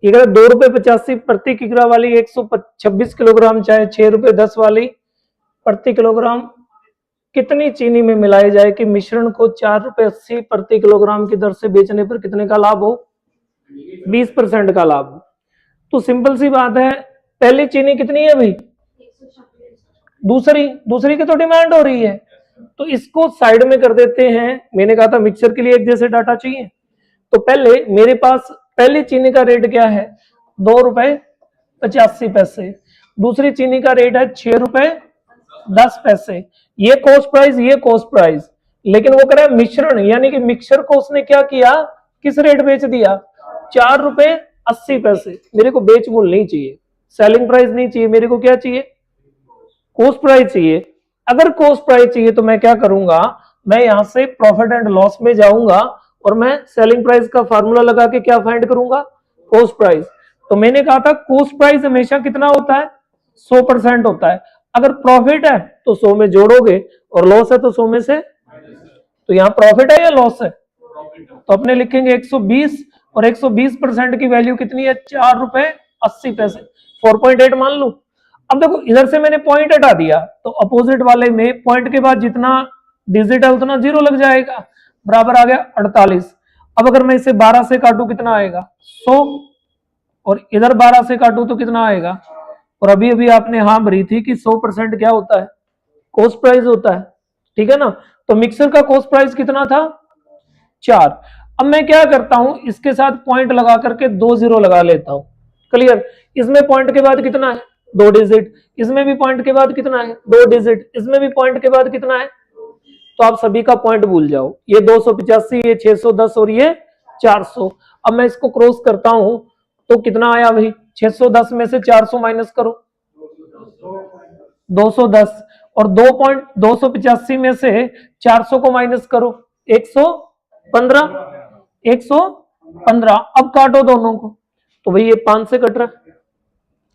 ये कह रहा 2 रुपए 85 प्रति किग्रा वाली 126 किलोग्राम चाय 6 रुपए 10 वाली प्रति किलोग्राम कितनी चीनी में मिलाई जाए कि मिश्रण को 4 रुपए 80 प्रति किलोग्राम की दर से बेचने पर कितने का लाभ हो? 20% का लाभ। तो सिंपल सी बात है, पहली चीनी कितनी है भाई? दूसरी की तो डिमांड हो रही है, तो इसको साइड में कर देते हैं। मैंने कहा था मिक्सर के लिए एक जैसे डाटा चाहिए, तो पहले मेरे पास पहली चीनी का रेट क्या है? 2 रुपए 85 पैसे। दूसरी चीनी का रेट है 6 रुपए 10 पैसे। ये कॉस्ट प्राइस, ये कॉस्ट प्राइस, लेकिन वो कह रहा है मिश्रण, यानी कि मिक्सर को उसने क्या किया, किस रेट बेच दिया? 4 रुपए 80 पैसे। मेरे को बेच मूल्य नहीं चाहिए, सेलिंग प्राइस नहीं चाहिए, मेरे को क्या चाहिए? कॉस्ट प्राइस चाहिए। अगर कॉस्ट प्राइस चाहिए तो मैं क्या करूंगा, मैं यहां से प्रॉफिट एंड लॉस में जाऊंगा और मैं सेलिंग प्राइस का फार्मूला लगा के क्या फाइंड करूंगा? Cost price. तो मैंने कहा था कॉस्ट प्राइस हमेशा कितना होता है? 100% होता है। अगर प्रॉफिट है तो 100 में जोड़ोगे और लॉस है तो 100 में से, तो यहाँ प्रॉफिट है या लॉस है? तो अपने लिखेंगे 120, और 120% की वैल्यू कितनी है? 4 रुपए 80 पैसे। 4.8 मान लू। अब देखो इधर से मैंने पॉइंट हटा दिया, तो अपोजिट वाले में पॉइंट के बाद जितना डिजिट है उतना जीरो लग जाएगा, बराबर आ गया 48। अब अगर मैं इसे 12 से काटू कितना आएगा? 100। और इधर 12 से काटू तो कितना आएगा? और अभी अभी आपने हाँ भरी थी कि 100% क्या होता है? कॉस्ट प्राइस होता है, ठीक है ना। तो मिक्सर का कॉस्ट प्राइस कितना था? 4। अब मैं क्या करता हूं, इसके साथ पॉइंट लगा करके 2 जीरो लगा लेता हूं। क्लियर। इसमें पॉइंट के बाद कितना है? 2 डिजिट। इसमें भी पॉइंट के बाद कितना है? 2 डिजिट। इसमें भी पॉइंट के बाद कितना है? तो आप सभी का पॉइंट भूल जाओ, ये 285, ये 610 और ये 400। अब मैं इसको क्रॉस करता हूं तो कितना आया भाई? 610 में से 400 माइनस करो, 210। और 285 में से 400 को माइनस करो, 115। 115। अब काटो दोनों को, तो भाई ये 5 से कट रहा है,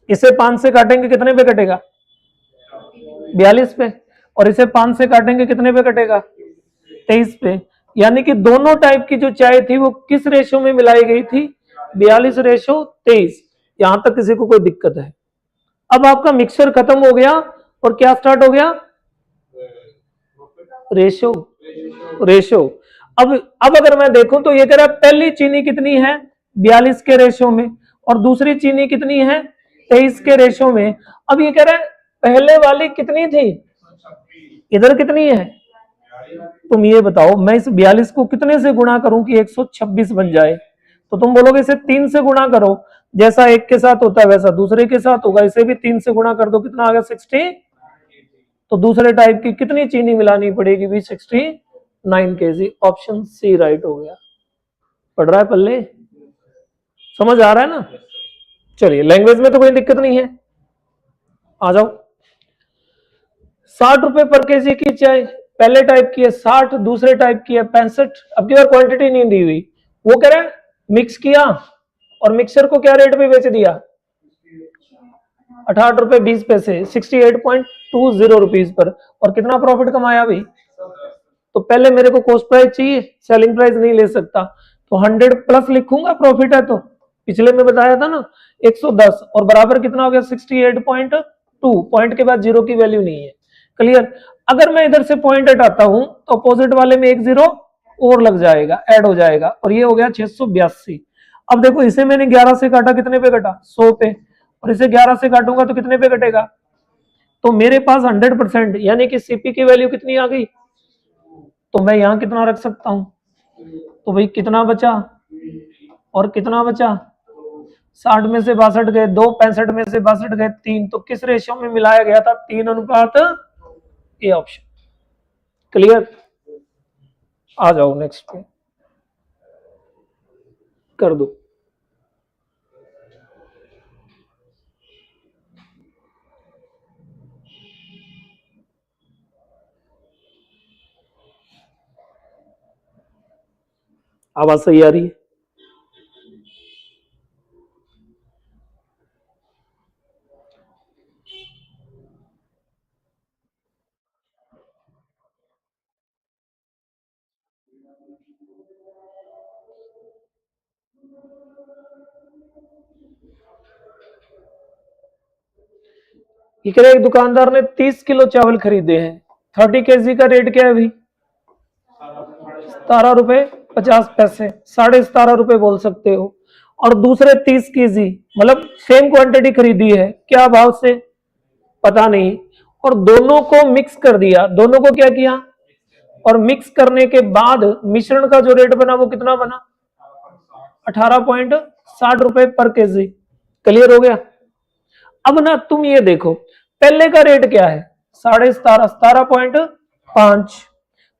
इसे 5 से काटेंगे कितने पे कटेगा? 42 पे। और इसे 5 से काटेंगे कितने पे कटेगा? 23 पे। यानी कि दोनों टाइप की जो चाय थी वो किस रेशो में मिलाई गई थी? 42:23। यहां तक किसी को कोई दिक्कत है? अब आपका मिक्सचर खत्म हो गया और क्या स्टार्ट हो गया? रेशो। रेशो। अब अगर मैं देखूं तो ये कह रहा है पहली चीनी कितनी है? 42 के रेशो में, और दूसरी चीनी कितनी है? 23 के रेशो में। अब ये कह रहा है पहले वाली कितनी थी, इधर कितनी है? तुम ये बताओ, मैं इस 42 को कितने से गुणा करूं कि 126 बन जाए? तो तुम बोलोगे इसे 3 से गुणा करो, जैसा एक के साथ होता है वैसा दूसरे के साथ होगा, इसे भी 3 से गुणा कर दो, कितना आ गया? 60। तो दूसरे टाइप की कितनी चीनी मिलानी पड़ेगी भी? 69 kg। ऑप्शन सी राइट हो गया। पढ़ रहा है पल्ले? समझ आ रहा है ना? चलिए, लैंग्वेज में तो कोई दिक्कत नहीं है, आ जाओ। 60 रुपए पर केजी की चाय पहले टाइप की है, 60 दूसरे टाइप की है, 65। अब की बार क्वांटिटी नहीं दी हुई, वो कह रहे हैं मिक्स किया और मिक्सर को क्या रेट पे बेच दिया? 68 रुपए 20 पैसे, 68.20 रुपीज पर। और कितना प्रॉफिट कमाया भाई? तो पहले मेरे को कॉस्ट प्राइस चाहिए, सेलिंग प्राइस नहीं ले सकता, तो 100 प्लस लिखूंगा, प्रॉफिट है तो। पिछले में बताया था ना 110, और बराबर कितना हो गया? 68.2। पॉइंट के बाद जीरो की वैल्यू नहीं है। क्लियर। अगर मैं इधर से पॉइंट हटाता हूं तो अपोजिट वाले में एक जीरो और लग जाएगा, ऐड हो जाएगा, और ये हो गया 682। अब देखो इसे मैंने 11 से काटा, कितने पे कटा? 100 पे। और इसे 11 से काटूंगा तो कितने पे कटेगा? तो मेरे पास 100%, यानी कि सीपी की वैल्यू कितनी आ गई? तो मैं यहां कितना रख सकता हूं? तो भाई कितना बचा और कितना बचा? 60 में से 62 गए 2, 65 में से 62 गए 3। तो किस रेशियो में मिलाया गया था? 3:, ए ऑप्शन। क्लियर। आ जाओ नेक्स्ट पे, कर दो। आवाज सही आ रही है? ये कह रहे एक दुकानदार ने 30 किलो चावल खरीदे हैं, 30 केजी का रेट क्या है अभी? 17 रुपए 50 पैसे, 17.5 रुपए बोल सकते हो। और दूसरे 30 केजी, मतलब सेम क्वांटिटी खरीदी है, क्या भाव से पता नहीं, और दोनों को मिक्स कर दिया, दोनों को क्या किया, और मिक्स करने के बाद मिश्रण का जो रेट बना वो कितना बना? 18.60 रुपए पर केजी। क्लियर हो गया? अब ना तुम ये देखो, पहले का रेट क्या है? 17.5, 17.5।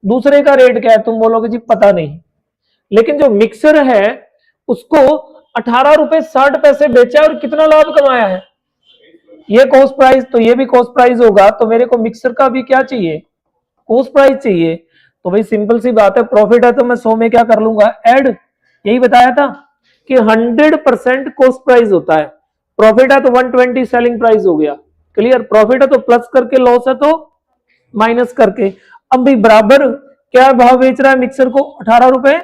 दूसरे का रेट क्या है? तुम बोलोगे जी पता नहीं, लेकिन जो मिक्सर है उसको 18 रुपए 60 पैसे बेचा और कितना लाभ कमाया है? ये कॉस्ट प्राइस, तो ये भी कॉस्ट प्राइस होगा, तो मेरे को मिक्सर का भी क्या चाहिए? कॉस्ट प्राइस चाहिए। तो भाई सिंपल सी बात है, प्रॉफिट है तो मैं 100 में क्या कर लूंगा? ऐड। यही बताया था कि 100% कॉस्ट प्राइस होता है। प्रॉफिट है तो 120 सेलिंग प्राइस हो गया। क्लियर? प्रॉफिट है तो प्लस करके, लॉस है तो माइनस करके। अब भी बराबर क्या भाव बेच रहा है मिक्सर को? 18 रुपए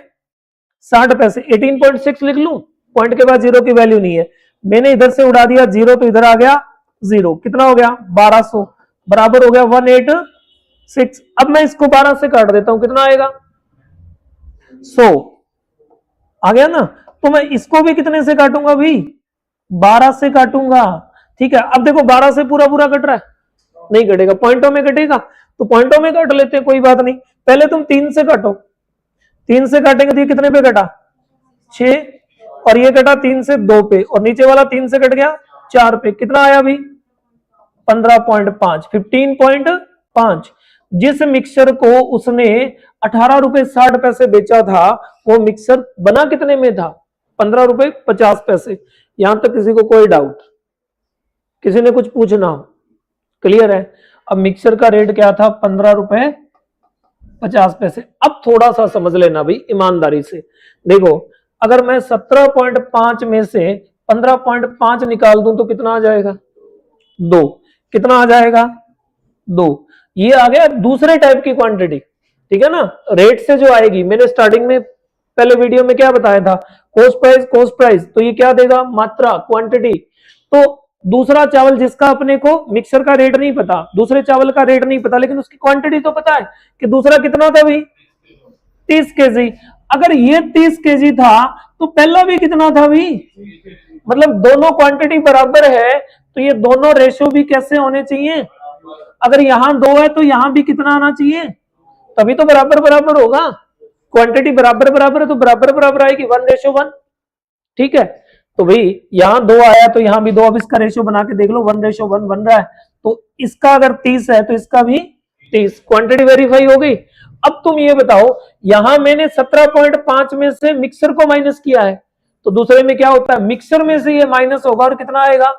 60 पैसे। 18.6 लिख लूं, पॉइंट के बाद जीरो की वैल्यू नहीं है, मैंने इधर से उड़ा दिया जीरो तो इधर आ गया जीरो। कितना हो गया? 1200, बराबर हो गया 186। अब मैं इसको 12 से काट देता हूं, कितना आएगा? 100 आ गया ना। तो मैं इसको भी कितने से काटूंगा भाई? 12 से काटूंगा। ठीक है, अब देखो 12 से पूरा पूरा कट रहा है, नहीं कटेगा, पॉइंटों में कटेगा, तो पॉइंटों में काट लेते हैं, कोई बात नहीं। पहले तुम 3 से काटो, 3 से काटेंगे तो ये कितने पे कटा? 6, और ये कटा 3 से 2 पे, और नीचे वाला 3 से कट गया 4 पे। कितना आया अभी? 15.5, 15.5। जिस मिक्सर को उसने 18 रुपए 60 पैसे बेचा था, वो मिक्सर बना कितने में था? 15 रुपए 50 पैसे। यहां तक किसी को कोई डाउट? किसी ने कुछ पूछना हो? क्लियर है? अब मिक्सर का रेट क्या था? 15 रुपए 50 पैसे। अब थोड़ा सा समझ लेना भाई ईमानदारी से। देखो, अगर मैं 17.5 में से 15.5 निकाल दूं तो कितना आ जाएगा? 2। कितना आ जाएगा? 2। ये आ गया दूसरे टाइप की क्वांटिटी। ठीक है ना? रेट से जो आएगी, मैंने स्टार्टिंग में पहले वीडियो में क्या बताया था? कॉस्ट प्राइस, कॉस्ट प्राइस, तो ये क्या देगा? मात्रा, क्वांटिटी। तो दूसरा चावल जिसका अपने को मिक्सर का रेट नहीं पता, दूसरे चावल का रेट नहीं पता, लेकिन उसकी क्वांटिटी तो पता है कि दूसरा कितना था भाई? 30 केजी। अगर ये 30 केजी था तो पहला भी कितना था भाई? मतलब दोनों क्वांटिटी बराबर है, तो ये दोनों रेशियो भी कैसे होने चाहिए? अगर यहां 2 है तो यहां भी कितना आना चाहिए? तभी तो बराबर बराबर होगा। क्वांटिटी बराबर बराबर है तो बराबर बराबर आएगी, 1:1। ठीक है, तो भाई यहां 2 आया तो यहां भी 2। अब इसका रेशियो बना के देख लो, 1:1 बन रहा है। तो इसका अगर 30 है तो इसका भी 30। क्वांटिटी वेरीफाई हो गई। अब तुम ये बताओ, यहां मैंने 17.5 में से मिक्सर को माइनस किया है, तो दूसरे में क्या होता है? मिक्सर में से ये माइनस होगा और कितना आएगा?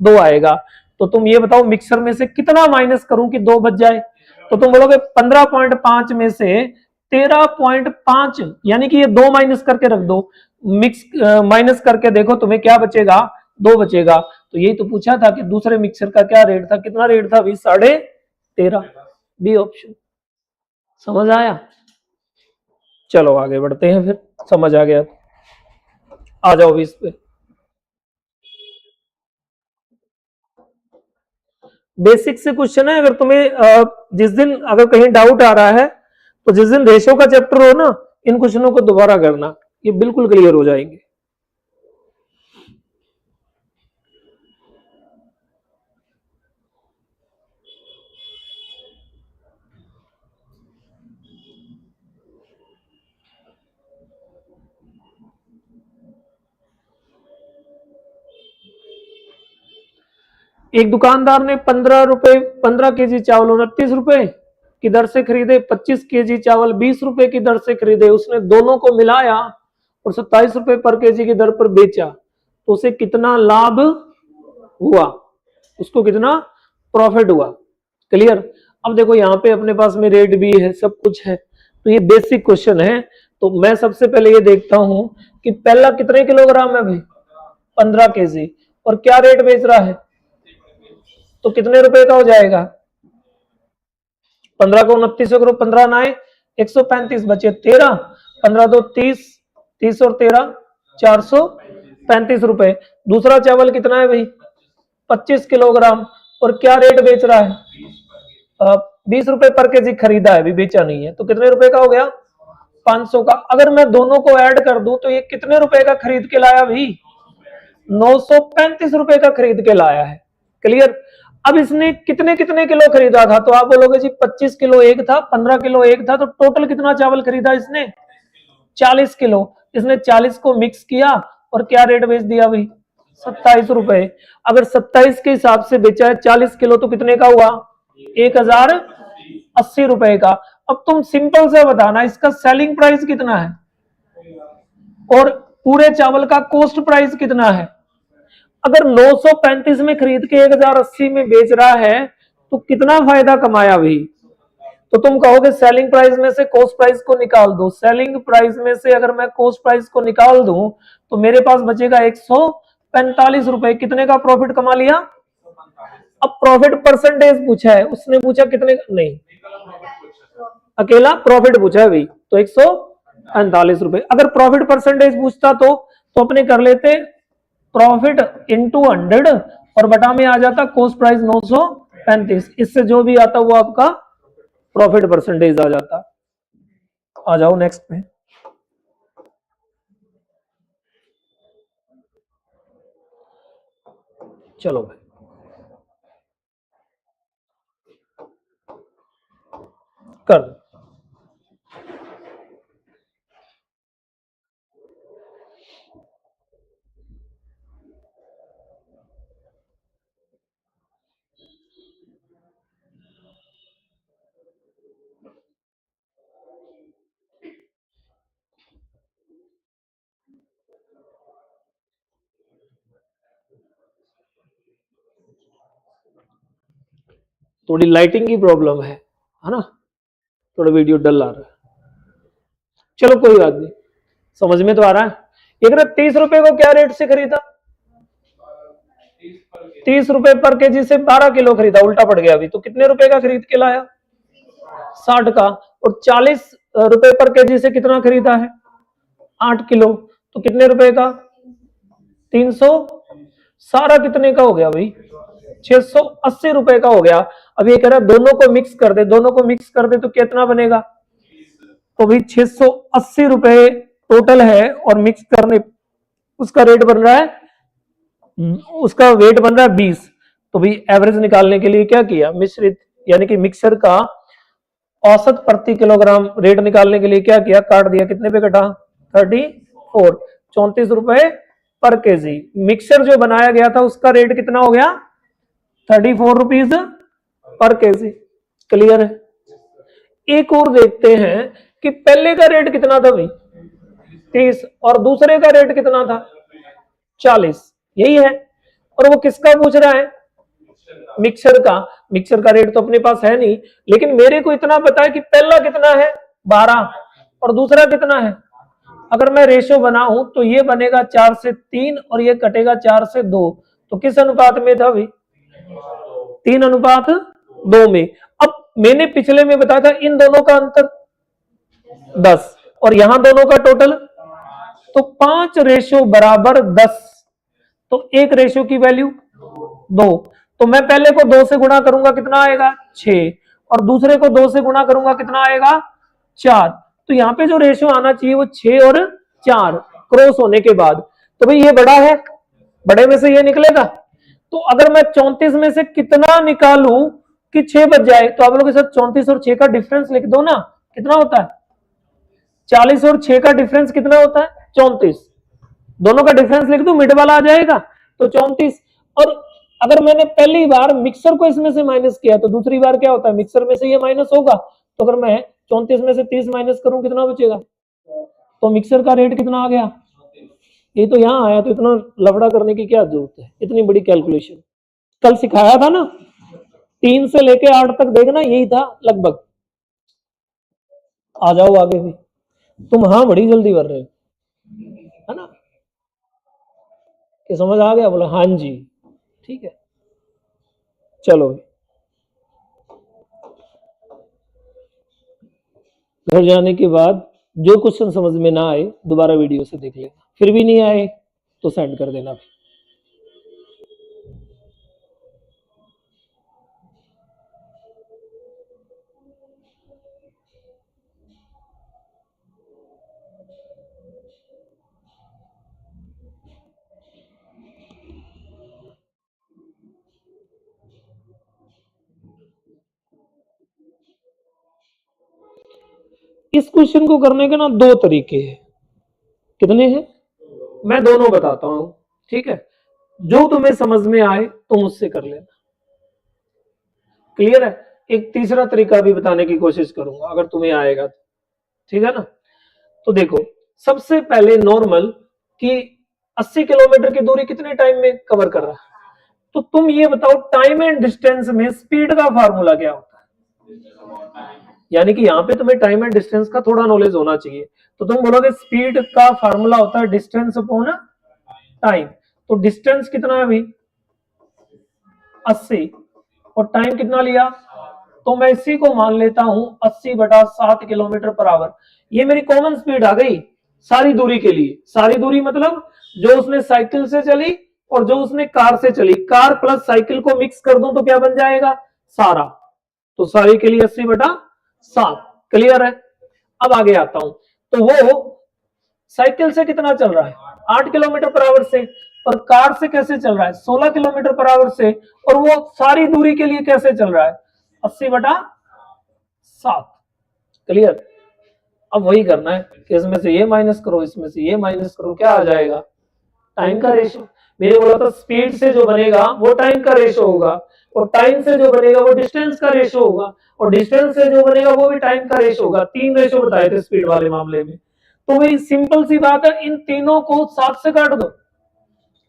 2 आएगा। तो तुम ये बताओ मिक्सर में से कितना माइनस करूं कि 2 बच जाए? तो तुम बोलोगे 15.5 में से 13.5, यानी कि ये 2 माइनस करके रख दो, मिक्स माइनस करके देखो तुम्हें क्या बचेगा? 2 बचेगा। तो यही तो पूछा था कि दूसरे मिक्सर का क्या रेट था? कितना रेट था? 13.5। B option. समझ आया? चलो आगे बढ़ते हैं फिर, समझ आ गया आ जाओ भी इस पे। बेसिक से क्वेश्चन है, अगर तुम्हें जिस दिन अगर कहीं डाउट आ रहा है तो जिस दिन रेशियो का चैप्टर हो ना, इन क्वेश्चनों को दोबारा करना, ये बिल्कुल क्लियर हो जाएंगे। एक दुकानदार ने 15 केजी चावल 29 रुपए की दर से खरीदे, 25 केजी चावल 20 रुपए की दर से खरीदे। उसने दोनों को मिलाया और 27 रुपए पर केजी की दर पर बेचा, तो उसे कितना लाभ हुआ? उसको कितना प्रॉफिट हुआ? क्लियर? अब देखो यहाँ पे अपने पास में रेट भी है, सब कुछ है, तो ये बेसिक क्वेश्चन है। तो मैं सबसे पहले ये देखता हूं कि पहला कितने किलोग्राम है भाई? 15 केजी, और क्या रेट बेच रहा है? तो कितने रुपए का हो जाएगा? 15 को 29 से करो, 15 ना 135 बचे 13, 15 दो 30, 30 और 13 435 रुपए। दूसरा चावल कितना है भाई? 25 किलोग्राम, और क्या रेट बेच रहा है? 20 रुपए पर केजी खरीदा है, अभी बेचा नहीं है, तो कितने रुपए का हो गया? 500 का। अगर मैं दोनों को ऐड कर दूं तो ये कितने रुपए का खरीद के लाया भाई? 935 रुपए का खरीद के लाया है। क्लियर? अब इसने कितने कितने किलो खरीदा था? तो आप बोलोगे जी 25 किलो एक था, 15 किलो एक था, तो टोटल कितना चावल खरीदा इसने? 40 किलो। इसने 40 को मिक्स किया और क्या रेट बेच दिया भाई? 27 रुपए। अगर 27 के हिसाब से बेचा है 40 किलो तो कितने का हुआ? 1080 रुपए का। अब तुम सिंपल से बताना इसका सेलिंग प्राइस कितना है और पूरे चावल का कॉस्ट प्राइस कितना है। अगर 935 में खरीद के 1080 में बेच रहा है तो कितना फायदा कमाया भाई? तो तुम कहोगे सेलिंग प्राइस में से कॉस्ट प्राइस को निकाल दो। सेलिंग प्राइस में से अगर मैं कॉस्ट प्राइस को निकाल दूं तो मेरे पास बचेगा 145 रुपए। कितने का प्रॉफिट कमा लिया? अब प्रॉफिट परसेंटेज पूछा है, उसने पूछा कितने का? नहीं, अकेला प्रॉफिट पूछा है भाई, तो 145 रुपए। अगर प्रॉफिट परसेंटेज पूछता तो अपने कर लेते प्रॉफिट इंटू 100 और बटा में आ जाता कॉस्ट प्राइस 935। इससे जो भी आता वो आपका प्रॉफिट परसेंटेज आ जाता। आ जाओ नेक्स्ट पे। चलो भाई, कर दो। थोड़ी लाइटिंग की प्रॉब्लम है ना, थोड़ा वीडियो डल आ रहा है। चलो कोई बात नहीं, समझ में तो आ रहा है। एक ना 30 रुपए को क्या रेट से खरीदा? 30 रुपए पर केजी से 12 किलो खरीदा, उल्टा पड़ गया अभी। तो कितने रुपए का खरीद के लाया? 60 का। और 40 रुपए पर केजी से कितना खरीदा है? 8 किलो। तो कितने रुपए का? 300। सारा कितने का हो गया भाई? 680 रुपए का हो गया। अब ये कह रहा है दोनों को मिक्स कर दे, दोनों को मिक्स कर दे तो कितना बनेगा? तो भाई 680 रुपए टोटल है और मिक्स करने उसका रेट बन रहा है, उसका वेट बन रहा है 20। तो भाई एवरेज निकालने के लिए क्या किया? मिश्रित यानी कि मिक्सर का औसत प्रति किलोग्राम रेट निकालने के लिए क्या किया? काट दिया। कितने पे कटा? 34। 34 रुपए पर केजी। मिक्सर जो बनाया गया था उसका रेट कितना हो गया? 34 रुपीज पर केजी। क्लियर है? एक और देखते हैं कि पहले का रेट कितना था भाई? 30 और दूसरे का रेट कितना था? 40। यही है। और वो किसका पूछ रहा है? मिक्सर का। मिक्सर का रेट तो अपने पास है नहीं, लेकिन मेरे को इतना पता है कि पहला कितना है? 12 और दूसरा कितना है? अगर मैं रेशो बनाऊं तो ये बनेगा 4 से 3 और ये कटेगा 4 से 2। तो किस अनुपात में था भाई? 3:2 में। अब मैंने पिछले में बताया था इन दोनों का अंतर 10 और यहां दोनों का टोटल, तो 5 रेशो बराबर 10। तो एक रेशो की वैल्यू 2। तो मैं पहले को 2 से गुणा करूंगा, कितना आएगा? 6। और दूसरे को 2 से गुणा करूंगा, कितना आएगा? 4। तो यहाँ पे जो रेशो आना चाहिए वो 6 और 4 क्रॉस होने के बाद। तो भाई ये बड़ा है, बड़े में से ये निकलेगा। तो अगर मैं 34 में से कितना निकालूं कि 6 बच जाए, तो आप लोगों के साथ 34 और 6 का डिफरेंस लिख दो ना। कितना होता है? 40 और 6 का डिफरेंस कितना होता है? 34। दोनों का डिफरेंस लिख दो, मिड वाला आ जाएगा, तो 34। और अगर मैंने पहली बार मिक्सर को इसमें से माइनस किया तो दूसरी बार क्या होता है? मिक्सर में से ये माइनस होगा। तो अगर मैं 34 में से 30 माइनस करूं, कितना बचेगा? तो मिक्सर का रेट कितना आ गया? ये तो यहां आया, तो इतना लफड़ा करने की क्या जरूरत है? इतनी बड़ी कैलकुलेशन कल सिखाया था ना, 3 से लेके 8 तक देखना, यही था लगभग। आ जाओ आगे भी। तुम हाँ बड़ी जल्दी कर रहे हो, है ना? कि समझ आ गया? बोला हाँ जी, ठीक है। चलो घर जाने के बाद जो क्वेश्चन समझ में ना आए दोबारा वीडियो से देख लेना, फिर भी नहीं आए तो सेंड कर देना। इस क्वेश्चन को करने के ना दो तरीके हैं। कितने हैं? मैं दोनों बताता हूं, ठीक है? जो तुम्हें समझ में आए तुम उससे कर लेना। क्लियर है? एक तीसरा तरीका भी बताने की कोशिश करूंगा अगर तुम्हें आएगा तो, ठीक है ना? तो देखो, सबसे पहले नॉर्मल कि 80 किलोमीटर की दूरी कितने टाइम में कवर कर रहा है, तो तुम ये बताओ टाइम एंड डिस्टेंस में स्पीड का फार्मूला क्या होता है? यानी कि यहां पे तुम्हें टाइम एंड डिस्टेंस का थोड़ा नॉलेज होना चाहिए। तो तुम बोलोगे स्पीड का फार्मूला होता है डिस्टेंस अपॉन टाइम। तो डिस्टेंस कितना है अभी? 80, और टाइम कितना लिया? तो मैं इसी को मान लेता हूं 80/7 किलोमीटर पर आवर। ये मेरी कॉमन स्पीड आ गई सारी दूरी के लिए। सारी दूरी मतलब जो उसने साइकिल से चली और जो उसने कार से चली, कार प्लस साइकिल को मिक्स कर दूं तो क्या बन जाएगा? सारा। तो सारी के लिए 80/7। क्लियर है? अब आगे आता हूं। तो वो साइकिल से कितना चल रहा है? 8 किलोमीटर पर आवर से। और कार से कैसे चल रहा है? 16 किलोमीटर पर आवर से। और वो सारी दूरी के लिए कैसे चल रहा है? 80/7। क्लियर? अब वही करना है कि इसमें से ये माइनस करो, इसमें से ये माइनस करो, क्या आ जाएगा? टाइम का रेशो। मैंने बोला था स्पीड से जो बनेगा वो टाइम का रेशो होगा, और टाइम से जो बनेगा वो डिस्टेंस का रेशो होगा, और डिस्टेंस से जो बनेगा वो भी टाइम का रेशो होगा। 3 रेशो बताए थे स्पीड वाले मामले में। तो वही सिंपल सी बात है, इन तीनों को 7 से काट दो,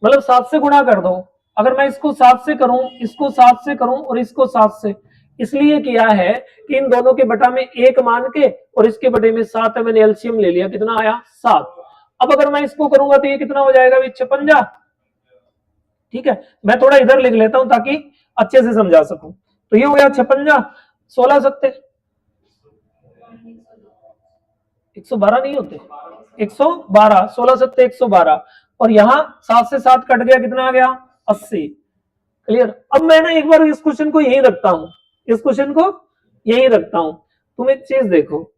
मतलब 7 से गुणा कर दो। अगर मैं इसको 7 से करूं, इसको 7 से करूं और इसको 7 से, इसलिए किया है कि इन दोनों के बटा में 1 मान के और इसके बटे में 7 है, मैंने एलसीएम ले लिया। कितना आया? 7। अब अगर मैं इसको करूंगा तो ये कितना हो जाएगा? 56। ठीक है, मैं थोड़ा इधर लिख लेता हूं ताकि अच्छे से समझा सकूं। तो ये हो गया 56। 16 सत्ते 112 नहीं होते? 112। 16 सत्ते 112। और यहां 7 से 7 कट गया, कितना आ गया? 80। क्लियर? अब मैं ना एक बार इस क्वेश्चन को यही रखता हूं, इस क्वेश्चन को यही रखता हूं। तुम एक चीज देखो,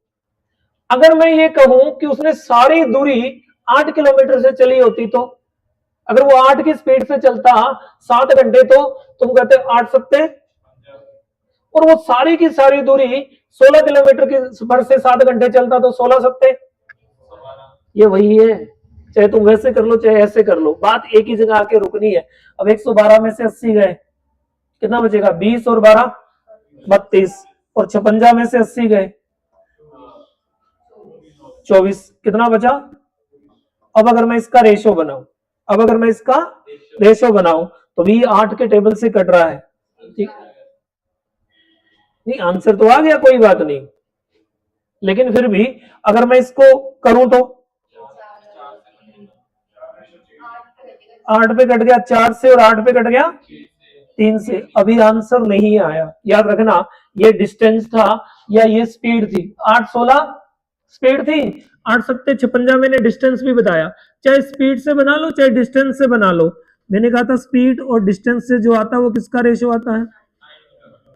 अगर मैं ये कहूं कि उसने सारी दूरी 8 किलोमीटर से चली होती, तो अगर वो 8 की स्पीड से चलता 7 घंटे, तो तुम कहते 8 सत्ते, और वो सारी की सारी दूरी 16 किलोमीटर की पर से 7 घंटे चलता, तो 16 सत्ते। ये वही है, चाहे तुम वैसे कर लो चाहे ऐसे कर लो, बात एक ही जगह आके रुकनी है। अब 112 में से 80 गए, कितना बचेगा? 20 और 12 32। और 56 में से 80 गए, 24। कितना बचा? अब अगर मैं इसका रेशो बनाऊं, अब अगर मैं इसका रेशो बनाऊं तो भी 8 के टेबल से कट रहा है। ठीक, नहीं आंसर तो आ गया, कोई बात नहीं, लेकिन फिर भी अगर मैं इसको करूं तो 8 पे कट गया 4 से, और 8 पे कट गया 3 से। अभी आंसर नहीं आया, याद रखना। ये डिस्टेंस था या ये स्पीड थी? 8 16 स्पीड थी, 8 सत्ते 56 मैंने डिस्टेंस भी बताया। चाहे स्पीड से बना लो चाहे डिस्टेंस से बना लो, मैंने कहा था स्पीड और डिस्टेंस से जो आता है वो किसका रेशो आता है?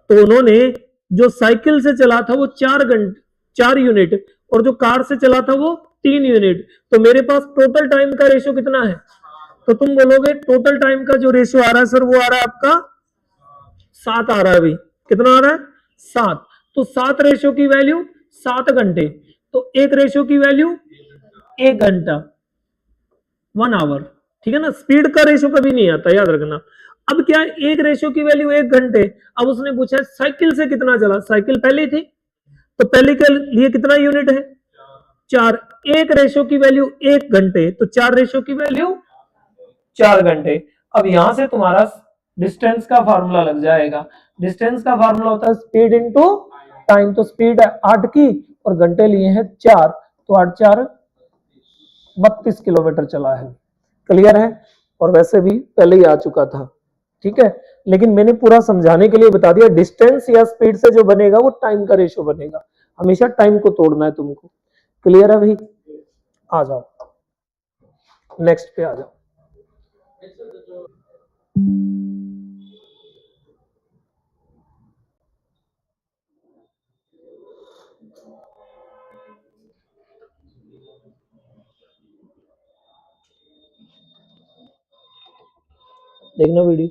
तो उन्होंने जो साइकिल से चला था वो 4 घंटे 4 यूनिट, और जो कार से चला था वो 3 यूनिट। तो मेरे पास टोटल टाइम का रेशो कितना है? तो तुम बोलोगे टोटल टाइम का जो रेशियो आ रहा है सर वो आ रहा है आपका 7 आ रहा है। अभी कितना आ रहा है? 7। तो 7 रेशियो की वैल्यू 7 घंटे, तो एक रेशियो की वैल्यू 1 घंटा, 1 आवर। ठीक है ना? स्पीड का रेशियो कभी नहीं आता, याद रखना। अब क्या है, एक रेशियो की वैल्यू 1 घंटे। अब उसने पूछा साइकिल से कितना चला, साइकिल पहली थी तो पहले के लिए कितना यूनिट है? 4। एक रेशियो की वैल्यू 1 घंटे, तो 4 रेशियो की वैल्यू 4 घंटे। अब यहां से तुम्हारा डिस्टेंस का फार्मूला लग जाएगा। डिस्टेंस का फार्मूला होता है स्पीड इंटू टाइम। तो स्पीड है 8 की और घंटे लिए हैं 4, तो 8 4 32 किलोमीटर चला है। क्लियर है? और वैसे भी पहले ही आ चुका था, ठीक है, लेकिन मैंने पूरा समझाने के लिए बता दिया। डिस्टेंस या स्पीड से जो बनेगा वो टाइम का रेशियो बनेगा, हमेशा टाइम को तोड़ना है तुमको। क्लियर है भाई? आ जाओ नेक्स्ट पे आ जाओ। देखना वीडियो।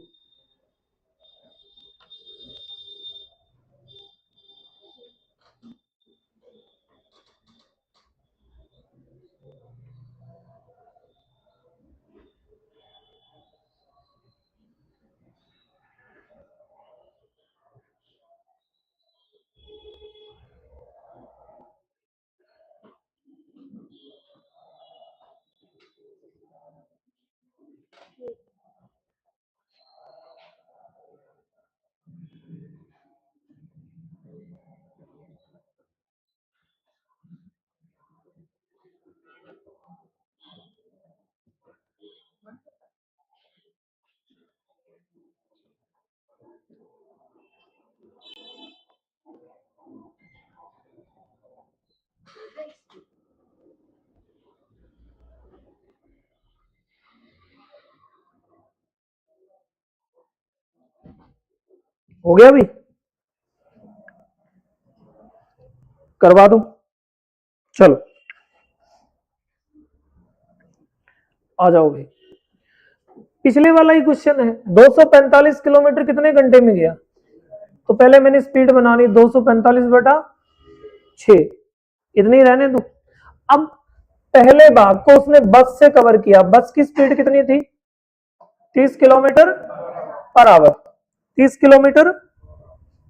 हो गया अभी, करवा दूं? चलो आ जाओ भाई, पिछले वाला ही क्वेश्चन है। 245 किलोमीटर कितने घंटे में गया? तो पहले मैंने स्पीड बनानी 245 बटा 6, इतनी रहने दो। अब पहले भाग को उसने बस से कवर किया, बस की स्पीड कितनी थी? 30 kilometre per hour, 30 kilometre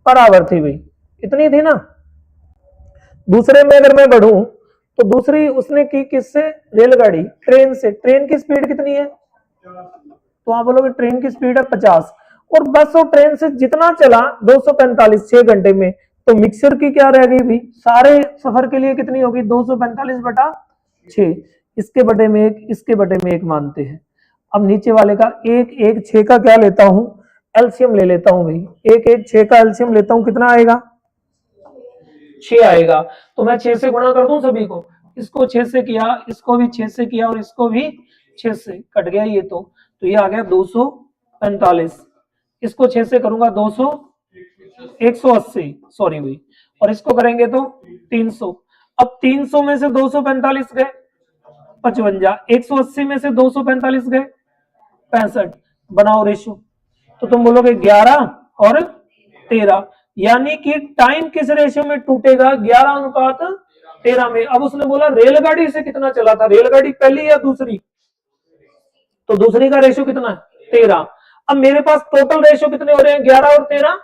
per hour थी भाई, इतनी थी ना। दूसरे में अगर मैं बढ़ूं तो दूसरी उसने की किससे? रेलगाड़ी, ट्रेन से। ट्रेन की स्पीड कितनी है? तो आप बोलोगे ट्रेन की स्पीड है 50, और बस और ट्रेन से जितना चला 245 6 घंटे में, तो मिक्सर की क्या रह गई भी? सारे सफर के लिए कितनी होगी? 245 बटा 6, इसके बटे में एक, इसके बटे में एक मानते हैं। अब नीचे वाले का एक एक 6 का क्या लेता हूं? एलसीएम ले लेता हूं भाई। एक एक 6 का एलसीएम लेता हूं, कितना आएगा? 6 आएगा। तो मैं 6 से गुणा कर दूं सभी को, इसको 6 से किया, इसको भी 6 से किया, और इसको भी 6 से, कट गया ये तो ये आ गया 245। इसको 6 से करूंगा 200, 180, सॉरी भाई, और इसको करेंगे तो 300। अब 300 में से 245 गए 55, 180 में से 245 गए 65, बनाओ रेशो। तो तुम बोलोगे 11 और 13, यानी कि टाइम किस रेशियो में टूटेगा? 11:13 में। अब उसने बोला रेलगाड़ी से कितना चला था, रेलगाड़ी पहली या दूसरी? तो दूसरी का रेशियो कितना है? 13। अब मेरे पास टोटल रेशियो कितने हो रहे हैं? 11 और 13।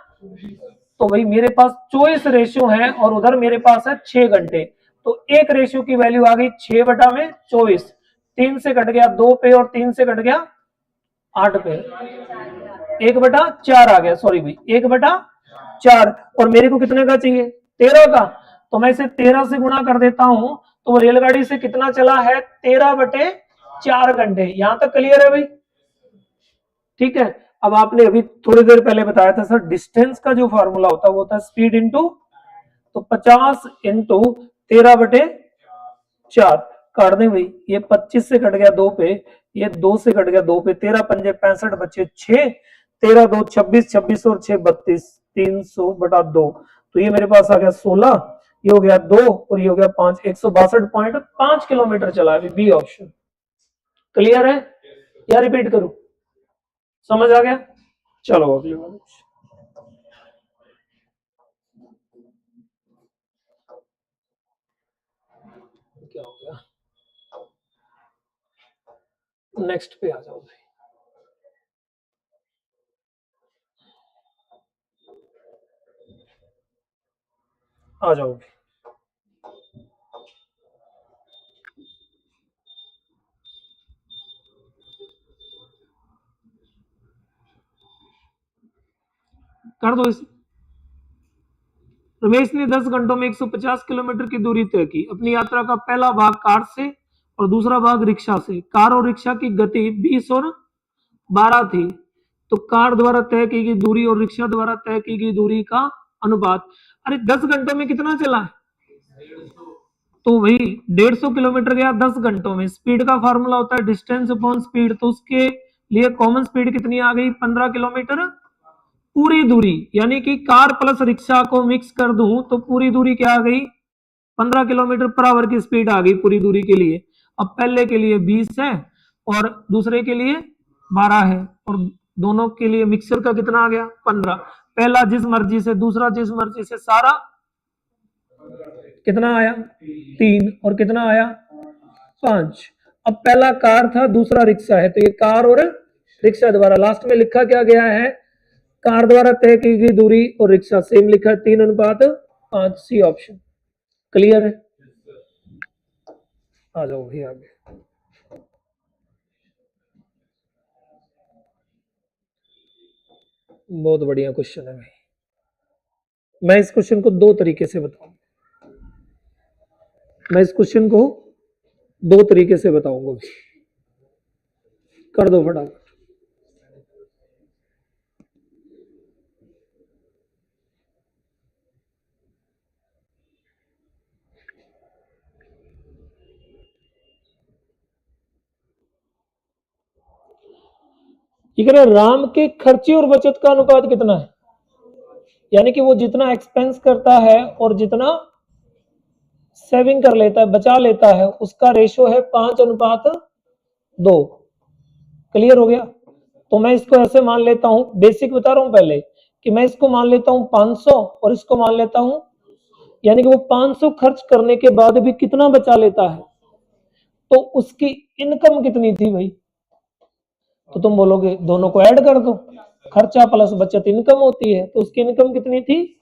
तो भाई मेरे पास 24 रेशियो है, और उधर मेरे पास है 6 घंटे। तो एक रेशियो की वैल्यू आ गई 6 बटा में 24, 3 से कट गया 2 पे, और 3 से कट गया 8 पे, 1/4 आ गया, सॉरी भाई 1/4। और मेरे को कितने का चाहिए? 13 का। तो मैं इसे 13 से गुणा कर देता हूं, तो वो रेलगाड़ी से कितना चला है? 13/4 घंटे। यहां तक क्लियर है भाई? ठीक है। अब आपने अभी थोड़ी देर पहले बताया था सर, डिस्टेंस का जो फॉर्मूला होता है वो होता है स्पीड इंटू, तो 50 इंटू 13/4 काट दें भाई, ये 25 से कट गया 2 पे, ये 2 से कट गया 2 पे, 13 पंजे 65 बचे 6, 13 2 26, 26 और 6 32, 300/2। तो ये मेरे पास आ गया 16, ये हो गया 2, और ये हो गया 5, 162.5 किलोमीटर चला है। बी ऑप्शन क्लियर है या रिपीट करूं? समझ आ गया? चलो अगली बार। क्या हो गया? नेक्स्ट पे आ जाओ भाई, आ जाओ भाई। कर दो इसे। रमेश ने 10 घंटों में 150 किलोमीटर की दूरी तय की। अपनी यात्रा का पहला भाग कार से और दूसरा भाग रिक्शा से। कार और रिक्शा की गति 20 और 12 थी। तो कार द्वारा तय की गई दूरी और रिक्शा द्वारा तय की गई दूरी का अनुपात। अरे 10 घंटों में कितना चला है? तो वही 150 किलोमीटर गया 10 घंटों में। स्पीड का फॉर्मूला होता है डिस्टेंस अपॉन स्पीड, तो उसके लिए कॉमन स्पीड कितनी आ गई? 15 किलोमीटर पूरी दूरी, यानी कि कार प्लस रिक्शा को मिक्स कर दूं तो पूरी दूरी क्या आ गई? 15 किलोमीटर पर आवर की स्पीड आ गई पूरी दूरी के लिए। अब पहले के लिए 20 है और दूसरे के लिए 12 है, और दोनों के लिए मिक्सर का कितना आ गया? 15। पहला जिस मर्जी से, दूसरा जिस मर्जी से, सारा कितना आया? 3, और कितना आया? 5। अब पहला कार था, दूसरा रिक्शा है, तो ये कार और रिक्शा द्वारा, लास्ट में लिखा क्या गया है? कार द्वारा तय की गई दूरी और रिक्शा सेम लिखा है, 3:5। सी ऑप्शन क्लियर है? आ जाओ भाई आगे। बहुत बढ़िया क्वेश्चन है भाई। मैं इस क्वेश्चन को दो तरीके से बताऊंगा, मैं इस क्वेश्चन को दो तरीके से बताऊंगा भाई। कर दो फटाफट। ये कह रहा है राम के खर्चे और बचत का अनुपात कितना है, यानी कि वो जितना एक्सपेंस करता है और जितना सेविंग कर लेता है, बचा लेता है, उसका रेशो है 5:2। क्लियर हो गया। तो मैं इसको ऐसे मान लेता हूं, बेसिक बता रहा हूं पहले, कि मैं इसको मान लेता हूं 500 और इसको मान लेता हूं, यानी कि वो 500 खर्च करने के बाद भी कितना बचा लेता है, तो उसकी इनकम कितनी थी भाई। तो तुम बोलोगे दोनों को ऐड कर दो, खर्चा प्लस बचत इनकम होती है, तो उसकी इनकम कितनी थी।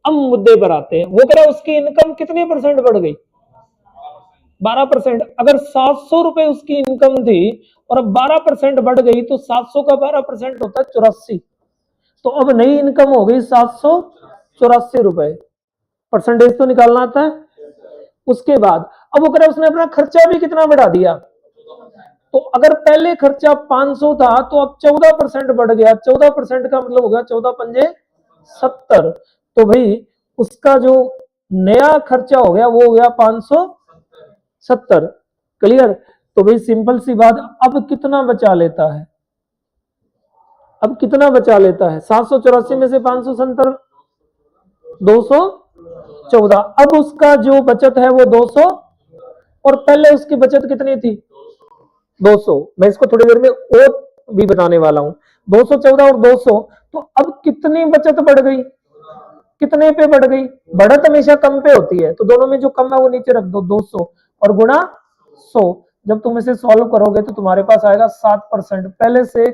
अब मुद्दे पर आते हैं, वो कह रहा है उसकी इनकम कितने परसेंट बढ़ गई, 12%। अगर 700 रुपए उसकी इनकम थी और अब 12% बढ़ गई, तो 700 का 12% होता है 84। तो अब नई इनकम हो गई 784 रुपए। परसेंटेज तो निकालना आता है। उसके बाद अब वो कह रहा है उसने अपना खर्चा भी कितना बढ़ा दिया। तो अगर पहले खर्चा 500 था तो अब 14% बढ़ गया। 14% का मतलब होगा 14 पंजे 70। तो भाई उसका जो नया खर्चा हो गया वो हो गया 570। क्लियर। तो भाई सिंपल सी बात, अब कितना बचा लेता है, अब कितना बचा लेता है, 784 में से 570 214। अब उसका जो बचत है वो 200, और पहले उसकी बचत कितनी थी 200। मैं इसको थोड़ी देर में और भी बताने वाला हूं। 214 और 200, तो अब कितनी बचत बढ़ गई, कितने पे बढ़ गई। बढ़त हमेशा कम पे होती है, तो दोनों में जो कम है वो नीचे रख दो, 200 और गुणा 100। जब तुम इसे सॉल्व करोगे तो तुम्हारे पास आएगा 7%। पहले से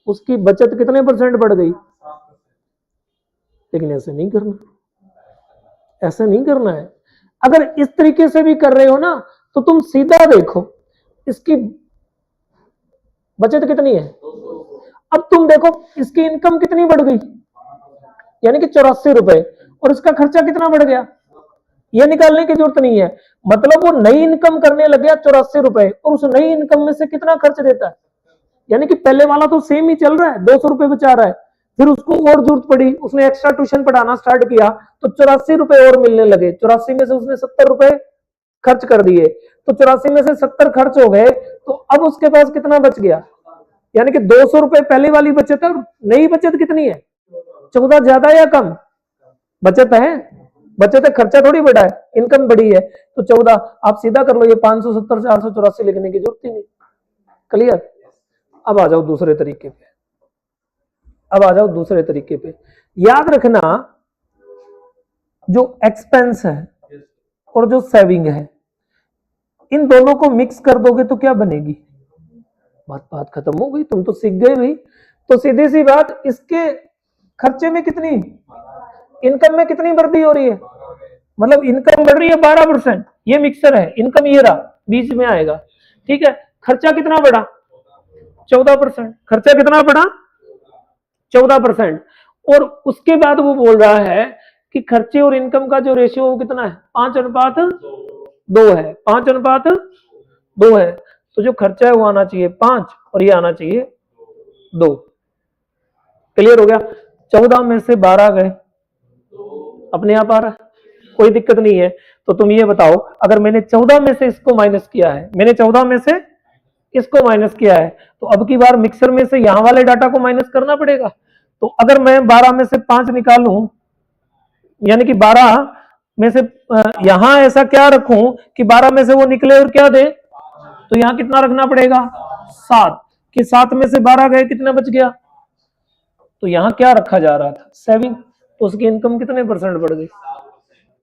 उसकी बचत कितने परसेंट बढ़ गई। लेकिन ऐसे नहीं करना, ऐसे नहीं करना है। अगर इस तरीके से भी कर रहे हो ना, तो तुम सीधा देखो इसकी बचत कितनी है। अब तुम देखो इसकी इनकम कितनी बढ़ गई, यानी कि 84 रुपए, और इसका खर्चा कितना बढ़ गया, ये निकालने की जरूरत नहीं है। मतलब वो नई इनकम करने लग गया 84 रुपए, और उस नई इनकम में से कितना खर्च देता है। यानी कि पहले वाला तो सेम ही चल रहा है, 200 रुपए बचा रहा है, फिर उसको और जरूरत पड़ी, उसने एक्स्ट्रा ट्यूशन पढ़ाना स्टार्ट किया, तो 84 रुपए और मिलने लगे। 84 में से उसने 70 रुपए खर्च कर दिए, तो 84 में से 70 खर्च हो गए, तो अब उसके पास कितना बच गया। यानी कि 200 रुपए पहले वाली बचत है, और नई बचत कितनी है 14। ज्यादा या कम बचत है, बचत है, खर्चा थोड़ी बढ़ा है, इनकम बढ़ी है, तो 14। आप सीधा कर लो, ये 570 से 884 लिखने की जरूरत ही नहीं। क्लियर। अब आ जाओ दूसरे तरीके पे, अब आ जाओ दूसरे तरीके पे। याद रखना, जो एक्सपेंस है और जो सेविंग है, इन दोनों को मिक्स कर दोगे तो क्या बनेगी। बात बात खत्म हो गई, तुम तो सीख गए भाई। तो सीधी सी बात, इसके खर्चे में कितनी, इनकम में कितनी वृद्धि हो रही है, मतलब इनकम बढ़ रही है 12%। ये मिक्सर है, इनकम ये रहा बीच में आएगा, ठीक है। खर्चा कितना बढ़ा 14%। खर्चा कितना बढ़ा 14%। और उसके बाद वो बोल रहा है कि खर्चे और इनकम का जो रेशियो वो कितना है, 5:2 है। 5:2 है। तो जो खर्चा है वो आना चाहिए 5 और ये आना चाहिए 2। क्लियर हो गया। 14 में से 12 गए, अपने आप आ रहा है, कोई दिक्कत नहीं है। तो तुम ये बताओ, अगर मैंने 14 में से इसको माइनस किया है, मैंने 14 में से इसको माइनस किया है, तो अब की बार मिक्सर में से यहां वाले डाटा को माइनस करना पड़ेगा। तो अगर मैं 12 में से 5 निकालूं, यानी कि 12 में से यहां ऐसा क्या रखूं कि 12 में से वो निकले और क्या दे, तो यहां कितना रखना पड़ेगा 7, कि 7 में से 12 गए, कितना बच गया। तो यहां क्या रखा जा रहा था, सेविंग। तो उसकी इनकम कितने परसेंट बढ़ गई,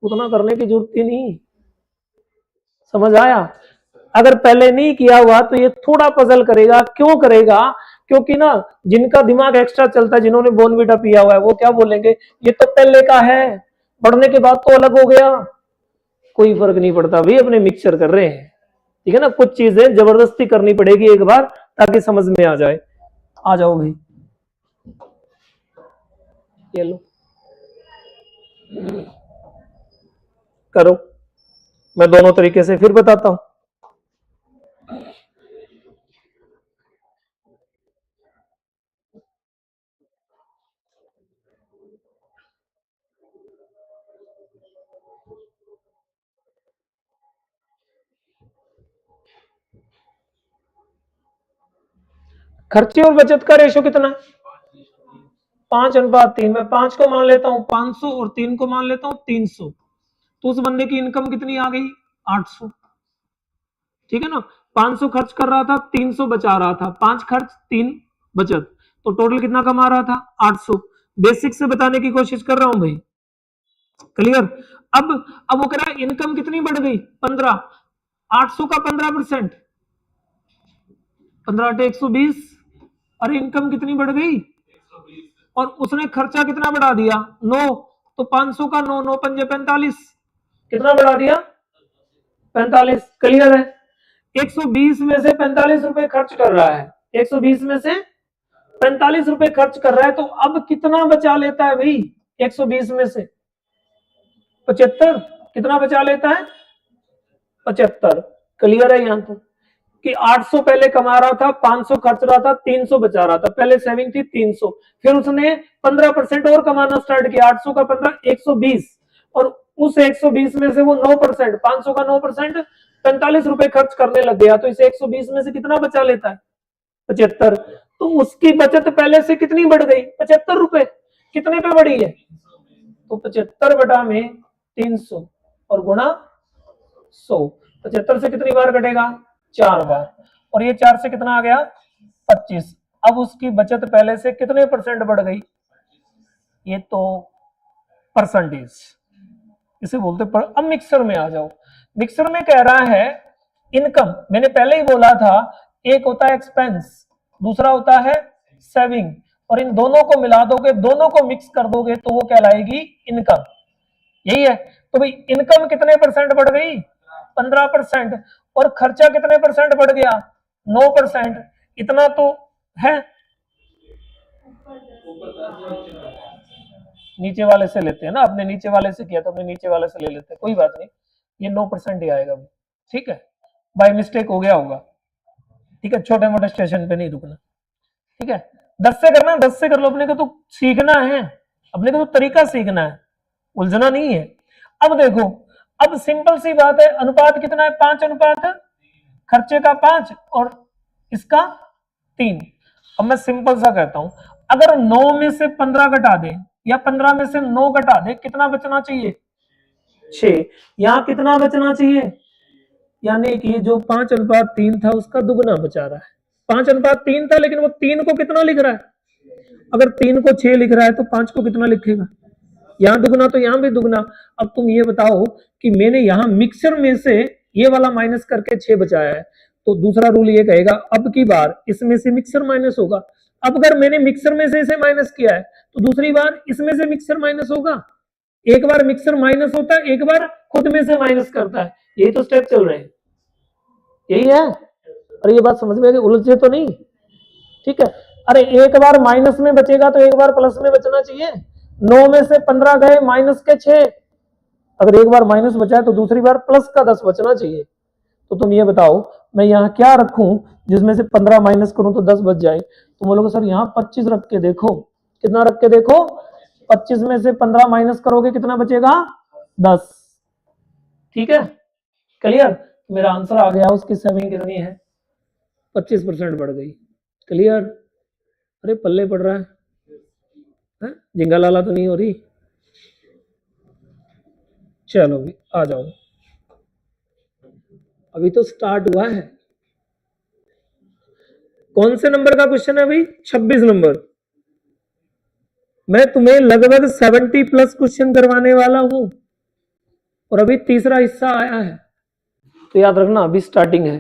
उतना करने की जरूरत ही नहीं। समझ आया। अगर पहले नहीं किया हुआ तो ये थोड़ा पजल करेगा। क्यों करेगा, क्योंकि ना जिनका दिमाग एक्स्ट्रा चलता है, जिन्होंने बोनवीटा पिया हुआ है, वो क्या बोलेंगे, ये तो पहले का है, बढ़ने के बाद तो अलग हो गया। कोई फर्क नहीं पड़ता भाई, अपने मिक्सचर कर रहे हैं, ठीक है ना। कुछ चीजें जबरदस्ती करनी पड़ेगी एक बार, ताकि समझ में आ जाए। आ जाओ भाई, ये लो करो। मैं दोनों तरीके से फिर बताता हूं। खर्चे और बचत का रेशो कितना है? 5:3। मैं 5 को मान लेता हूं 500 और 3 को मान लेता हूं 300। तो उस बंदे की इनकम कितनी आ गई? 800। ठीक है ना, 500 खर्च कर रहा था, 300 बचा रहा था, 5 खर्च 3 बचत, तो टोटल कितना कमा रहा था? 800। बेसिक से बताने की कोशिश कर रहा हूं भाई, क्लियर? अब वो कह रहा है इनकम कितनी बढ़ गई? 15। 800 का 15%, 15 × 120। अरे इनकम कितनी बढ़ गई? और उसने खर्चा कितना बढ़ा दिया? 9। तो 500 का 9, 9 पंजे 45, कितना बढ़ा दिया? 45। क्लियर है? 120 में से 45 रुपए खर्च कर रहा है, 120 में से 45 रुपए खर्च कर रहा है, तो अब कितना बचा लेता है भाई? 120 में से 75। कितना बचा लेता है? 75। क्लियर है यहां तक कि 800 पहले कमा रहा था, 500 खर्च रहा था, 300 बचा रहा था। पहले सेविंग थी 300, फिर उसने 15% और कमाना स्टार्ट किया, 800 का 15 120, और उस 120 में से वो 9%, 500 का 9% 45 रुपए खर्च करने लग गया, तो इसे 120 में से कितना बचा लेता है? 75। तो उसकी बचत पहले से कितनी बढ़ गई? 75 रुपए। कितने पे बढ़ी है? तो 75 बटा में 300 और गुणा 100। 75 से कितनी बार कटेगा? 4 बार। और ये 4 से कितना आ गया? 25। अब उसकी बचत पहले से कितने परसेंट बढ़ गई? ये तो परसेंटेज, इसे बोलते पर। अब मिक्सर में आ जाओ। मिक्सर में कह रहा है इनकम, मैंने पहले ही बोला था, एक होता है एक्सपेंस, दूसरा होता है सेविंग, और इन दोनों को मिला दोगे, दोनों को मिक्स कर दोगे तो वो कहलाएगी इनकम। यही है। तो भाई इनकम कितने परसेंट बढ़ गई? 15%। और खर्चा कितने परसेंट बढ़ गया? 9%। इतना तो है। नीचे वाले से लेते हैं ना, अपने नीचे वाले से किया तो अपने नीचे वाले से ले लेते हैं, कोई बात नहीं, ये 9% ही आएगा। ठीक है, बाय मिस्टेक हो गया होगा। ठीक है, छोटे मोटे स्टेशन पे नहीं रुकना। ठीक है, 10 से करना, 10 से कर लो, अपने को तो सीखना है, अपने को तो तरीका सीखना है, उलझना नहीं है। अब देखो, अब सिंपल सी बात है, अनुपात कितना है? 5 खर्चे का 5 और इसका 3। अब मैं सिंपल सा कहता हूं, अगर 9 में से 15 घटा दे या 15 में से 9 घटा दे, कितना बचना चाहिए? 6। यहां कितना बचना चाहिए? यानी कि जो 5:3 था उसका दुगना बचा रहा है। 5:3 था, लेकिन वो 3 को कितना लिख रहा है? अगर 3 को 6 लिख रहा है तो 5 को कितना लिखेगा? यहां दुगना तो यहां भी दुगना। अब तुम ये बताओ कि मैंने यहां मिक्सर में से ये वाला माइनस करके 6 बचाया है, तो दूसरा रूल ये कहेगा अब की बार इसमें से मिक्सर माइनस होगा। अब अगर मैंने मिक्सर में से इसे माइनस किया है तो दूसरी बार इसमें से मिक्सर माइनस होगा। एक बार मिक्सर माइनस होता है, एक बार खुद में से माइनस करता है। यही तो स्टेप चल रहे हैं, यही है। और ये बात समझ में, उलझे तो नहीं? ठीक है। अरे एक बार माइनस में बचेगा तो एक बार प्लस में बचना चाहिए। 9 में से 15 गए, माइनस के 6। अगर एक बार माइनस बचा है तो दूसरी बार प्लस का 10 बचना चाहिए। तो तुम ये बताओ मैं यहाँ क्या रखूं जिसमें से 15 माइनस करूं तो 10 बच जाए? तुम बोलोगे सर यहाँ 25 रख के देखो। कितना रख के देखो? 25 में से 15 माइनस करोगे कितना बचेगा? 10। ठीक है, क्लियर? मेरा आंसर आ गया, उसकी सेविंग कितनी है? 25% बढ़ गई। क्लियर? अरे पल्ले पड़ रहा है? जिंगा लाला तो नहीं हो रही? चलो भी आ जाओ, अभी तो स्टार्ट हुआ है। कौन से नंबर का क्वेश्चन है भाई? 26 नंबर। मैं तुम्हें लगभग 70 प्लस क्वेश्चन करवाने वाला हूं और अभी तीसरा हिस्सा आया है, तो याद रखना अभी स्टार्टिंग है।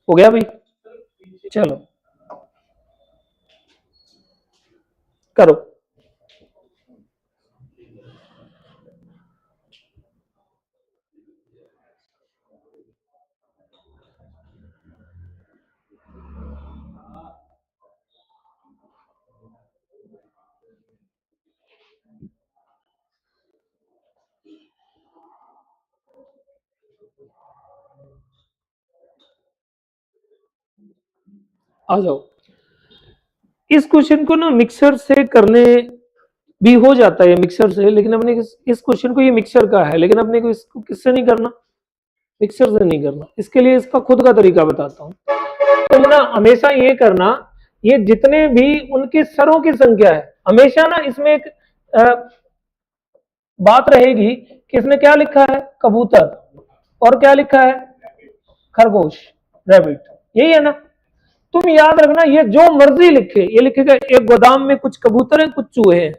हो गया भाई? चलो करो। आ जाओ। इस क्वेश्चन को ना मिक्सर से करने भी हो जाता है मिक्सर से, लेकिन अपने इस क्वेश्चन को, ये मिक्सर का है, लेकिन अपने को इसको किससे नहीं करना? मिक्सर से नहीं करना। इसके लिए इसका खुद का तरीका बताता हूं। तुम ना हमेशा ये करना, ये जितने भी उनके सरों की संख्या है, हमेशा ना इसमें एक बात रहेगी कि इसने क्या लिखा है, कबूतर, और क्या लिखा है, खरगोश, रैबिट, यही है ना। तुम याद रखना, ये जो मर्जी लिखे, ये लिखेगा एक गोदाम में कुछ कबूतर हैं, कुछ चूहे हैं,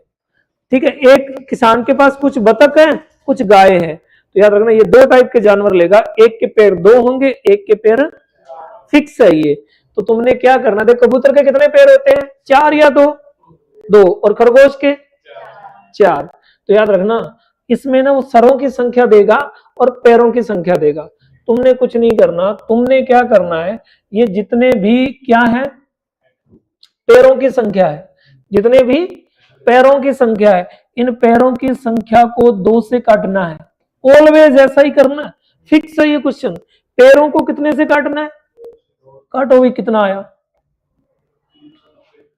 ठीक है, एक किसान के पास कुछ बतख हैं, कुछ गाय हैं, तो याद रखना ये दो टाइप के जानवर लेगा, एक के पैर दो होंगे, एक के पैर फिक्स है ये। तो तुमने क्या करना, देख कबूतर के कितने पैर होते हैं, 4 या 2, 2, और खरगोश के 4। तो याद रखना इसमें ना वो सरों की संख्या देगा और पैरों की संख्या देगा। तुमने कुछ नहीं करना, तुमने क्या करना है, ये जितने भी क्या है, पैरों की संख्या है, जितने भी पैरों की संख्या है, इन पैरों की संख्या को 2 से काटना है, ऑलवेज ऐसा ही करना है, फिक्स है ये क्वेश्चन। पैरों को कितने से काटना है, काटो भी, कितना आया,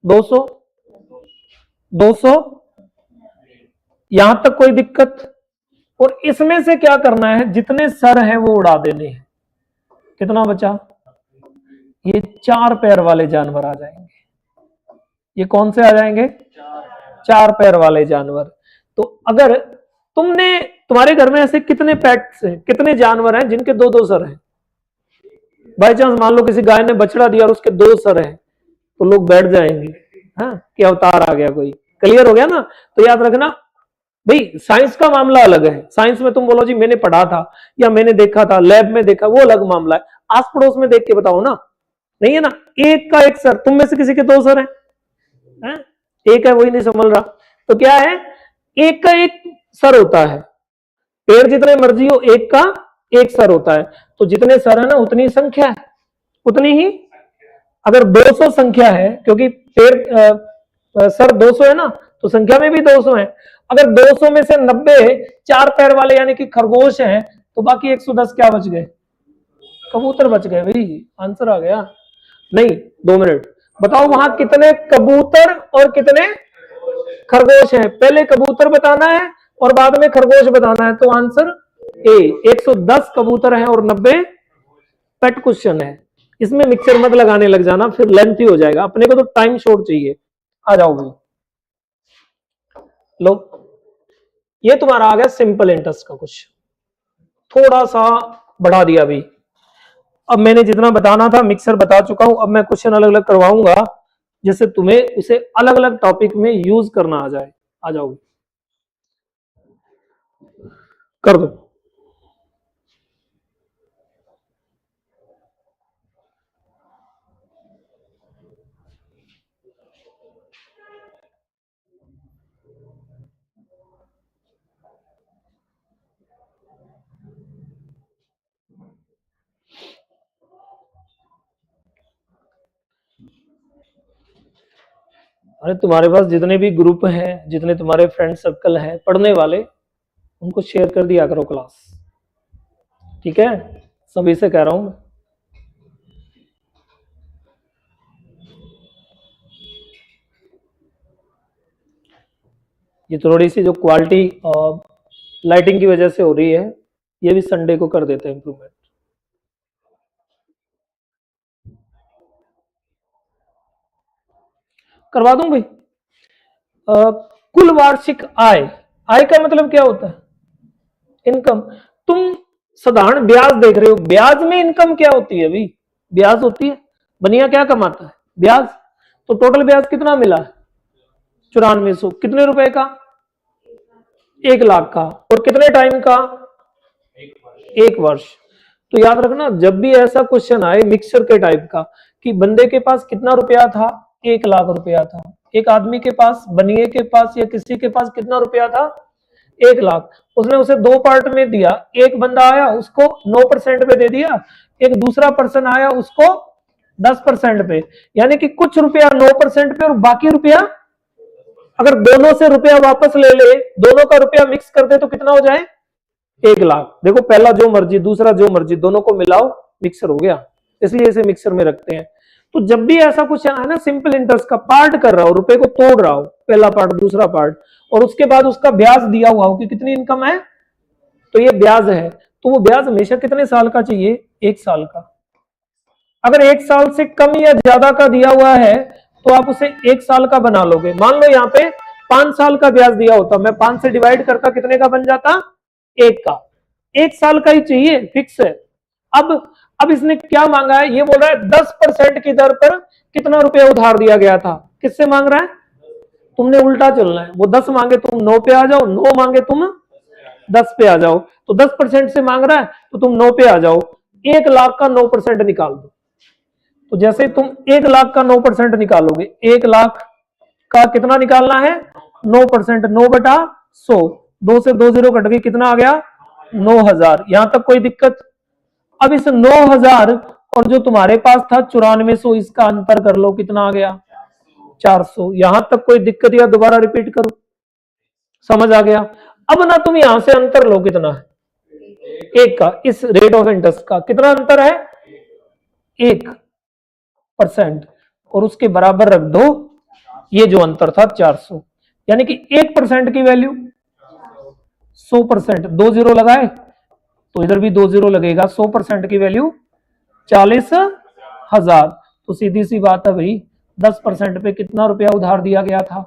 200, 200, यहां तक कोई दिक्कत। और इसमें से क्या करना है, जितने सर हैं वो उड़ा देने हैं, कितना बचा, ये 4 पैर वाले जानवर आ जाएंगे, ये कौन से आ जाएंगे, 4 पैर वाले जानवर। तो अगर तुमने, तुम्हारे घर में ऐसे कितने पेट्स हैं, कितने जानवर हैं जिनके 2-2 सर हैं, बाई चांस मान लो किसी गाय ने बछड़ा दिया और उसके 2 सर हैं, तो लोग बैठ जाएंगे, हाँ कि अवतार आ गया कोई, क्लियर हो गया ना। तो याद रखना भाई, साइंस का मामला अलग है, साइंस में तुम बोलो जी मैंने पढ़ा था या मैंने देखा था, लैब में देखा, वो अलग मामला है, आस पड़ोस में देख के बताओ ना, नहीं है ना। एक का एक सर, तुम में से किसी के 2 सर हैं, एक है वही नहीं समझ रहा, तो क्या है, एक का एक सर होता है, पेड़ जितने मर्जी हो, एक का एक सर होता है, तो जितने सर है ना उतनी संख्या है, उतनी ही। अगर 200 संख्या है, क्योंकि पेड़ सर 200 है ना, तो संख्या में भी 200 है। अगर 200 में से 90 4 पैर वाले यानी कि खरगोश हैं, तो बाकी 110 क्या बच गए, कबूतर बच गए। भाई आंसर आ गया, नहीं 2 मिनट बताओ, वहां कितने कबूतर और कितने खरगोश हैं, पहले कबूतर बताना है और बाद में खरगोश बताना है, तो आंसर ए, 110 कबूतर हैं और 90 पेट क्वेश्चन है। इसमें मिक्सर मत लगाने लग जाना, फिर लेंथी हो जाएगा, अपने को तो टाइम शॉर्ट चाहिए। आ जाओ भाई, लो ये तुम्हारा आ गया सिंपल इंटरेस्ट का क्वेश्चन, थोड़ा सा बढ़ा दिया अभी। अब मैंने जितना बताना था मिक्सर बता चुका हूं, अब मैं क्वेश्चन अलग अलग करवाऊंगा जिससे तुम्हें उसे अलग अलग टॉपिक में यूज करना आ जाए। आ जाओगे, कर दो। अरे तुम्हारे पास जितने भी ग्रुप हैं, जितने तुम्हारे फ्रेंड सर्कल हैं पढ़ने वाले, उनको शेयर कर दिया करो क्लास, ठीक है, सभी से कह रहा हूं मैं। ये थोड़ी सी जो क्वालिटी लाइटिंग की वजह से हो रही है, ये भी संडे को कर देते हैं इंप्रूवमेंट। करवा दूं भाई। कुल वार्षिक आय, आय का मतलब क्या होता है, इनकम। तुम साधारण ब्याज देख रहे हो, ब्याज में इनकम क्या होती है भाई, ब्याज होती है, बनिया क्या कमाता है, ब्याज। तो टोटल ब्याज कितना मिला, 9400, कितने रुपए का, 1 लाख का, और कितने टाइम का, 1 वर्ष। तो याद रखना जब भी ऐसा क्वेश्चन आए मिक्सर के टाइप का, कि बंदे के पास कितना रुपया था, 1 लाख रुपया था, एक आदमी के पास, बनिए के पास या किसी के पास कितना रुपया था, 1 लाख, उसने उसे 2 पार्ट में दिया, एक बंदा आया उसको 9% पे दे दिया, एक दूसरा पर्सन आया उसको 10% पे, यानी कि कुछ रुपया 9% पे और बाकी रुपया, अगर दोनों से रुपया वापस ले ले, दोनों का रुपया मिक्स कर दे तो कितना हो जाए, 1 लाख। देखो पहला जो मर्जी दूसरा जो मर्जी, दोनों को मिलाओ मिक्सर हो गया, इसलिए इसे मिक्सर में रखते हैं। तो जब भी ऐसा कुछ है ना, सिंपल इंटरेस्ट का पार्ट कर रहा हो, रुपए को तोड़ रहा हो, पहला पार्ट दूसरा पार्ट, और उसके बाद उसका ब्याज दिया हुआ हो कि कितनी इनकम है, तो ये ब्याज है, तो वो ब्याज हमेशा कितने साल का चाहिए, 1 साल का। अगर 1 साल से कम या ज्यादा का दिया हुआ है तो आप उसे 1 साल का बना लोगे। मान लो यहाँ पे 5 साल का ब्याज दिया होता, मैं 5 से डिवाइड करता, कितने का बन जाता? 1 का। 1 साल का ही चाहिए, फिक्स है। अब इसने क्या मांगा है? ये बोल रहा है 10% की दर पर कितना रुपया उधार दिया गया था। किससे मांग रहा है? तुमने उल्टा चलना है। वो 10 मांगे तुम 9 पे आ जाओ, 9 मांगे तुम 10 पे आ जाओ। तो 10% से मांग रहा है तो तुम 9 पे आ जाओ। 1 लाख का 9% निकाल दो। तो जैसे तुम 1 लाख का 9% निकालोगे, 1 लाख का कितना निकालना है? 9%। 9/100, 2 से 2 जीरो कट गई, कितना आ गया? 9,000। यहां तक कोई दिक्कत? अब इस 9,000 और जो तुम्हारे पास था 9400, इसका अंतर कर लो, कितना आ गया? 400। यहां तक कोई दिक्कत या दोबारा रिपीट करो? समझ आ गया? अब ना तुम यहां से अंतर लो, कितना है? 1 का। इस रेट ऑफ इंटरेस्ट का कितना अंतर है? 1%। और उसके बराबर रख दो ये जो अंतर था 400, यानी कि 1% की वैल्यू 100%। 2 जीरो लगाए तो इधर भी 2 जीरो लगेगा। 100% की वैल्यू 40,000। तो सीधी सी बात है भाई, 10% पे कितना रुपया उधार दिया गया था?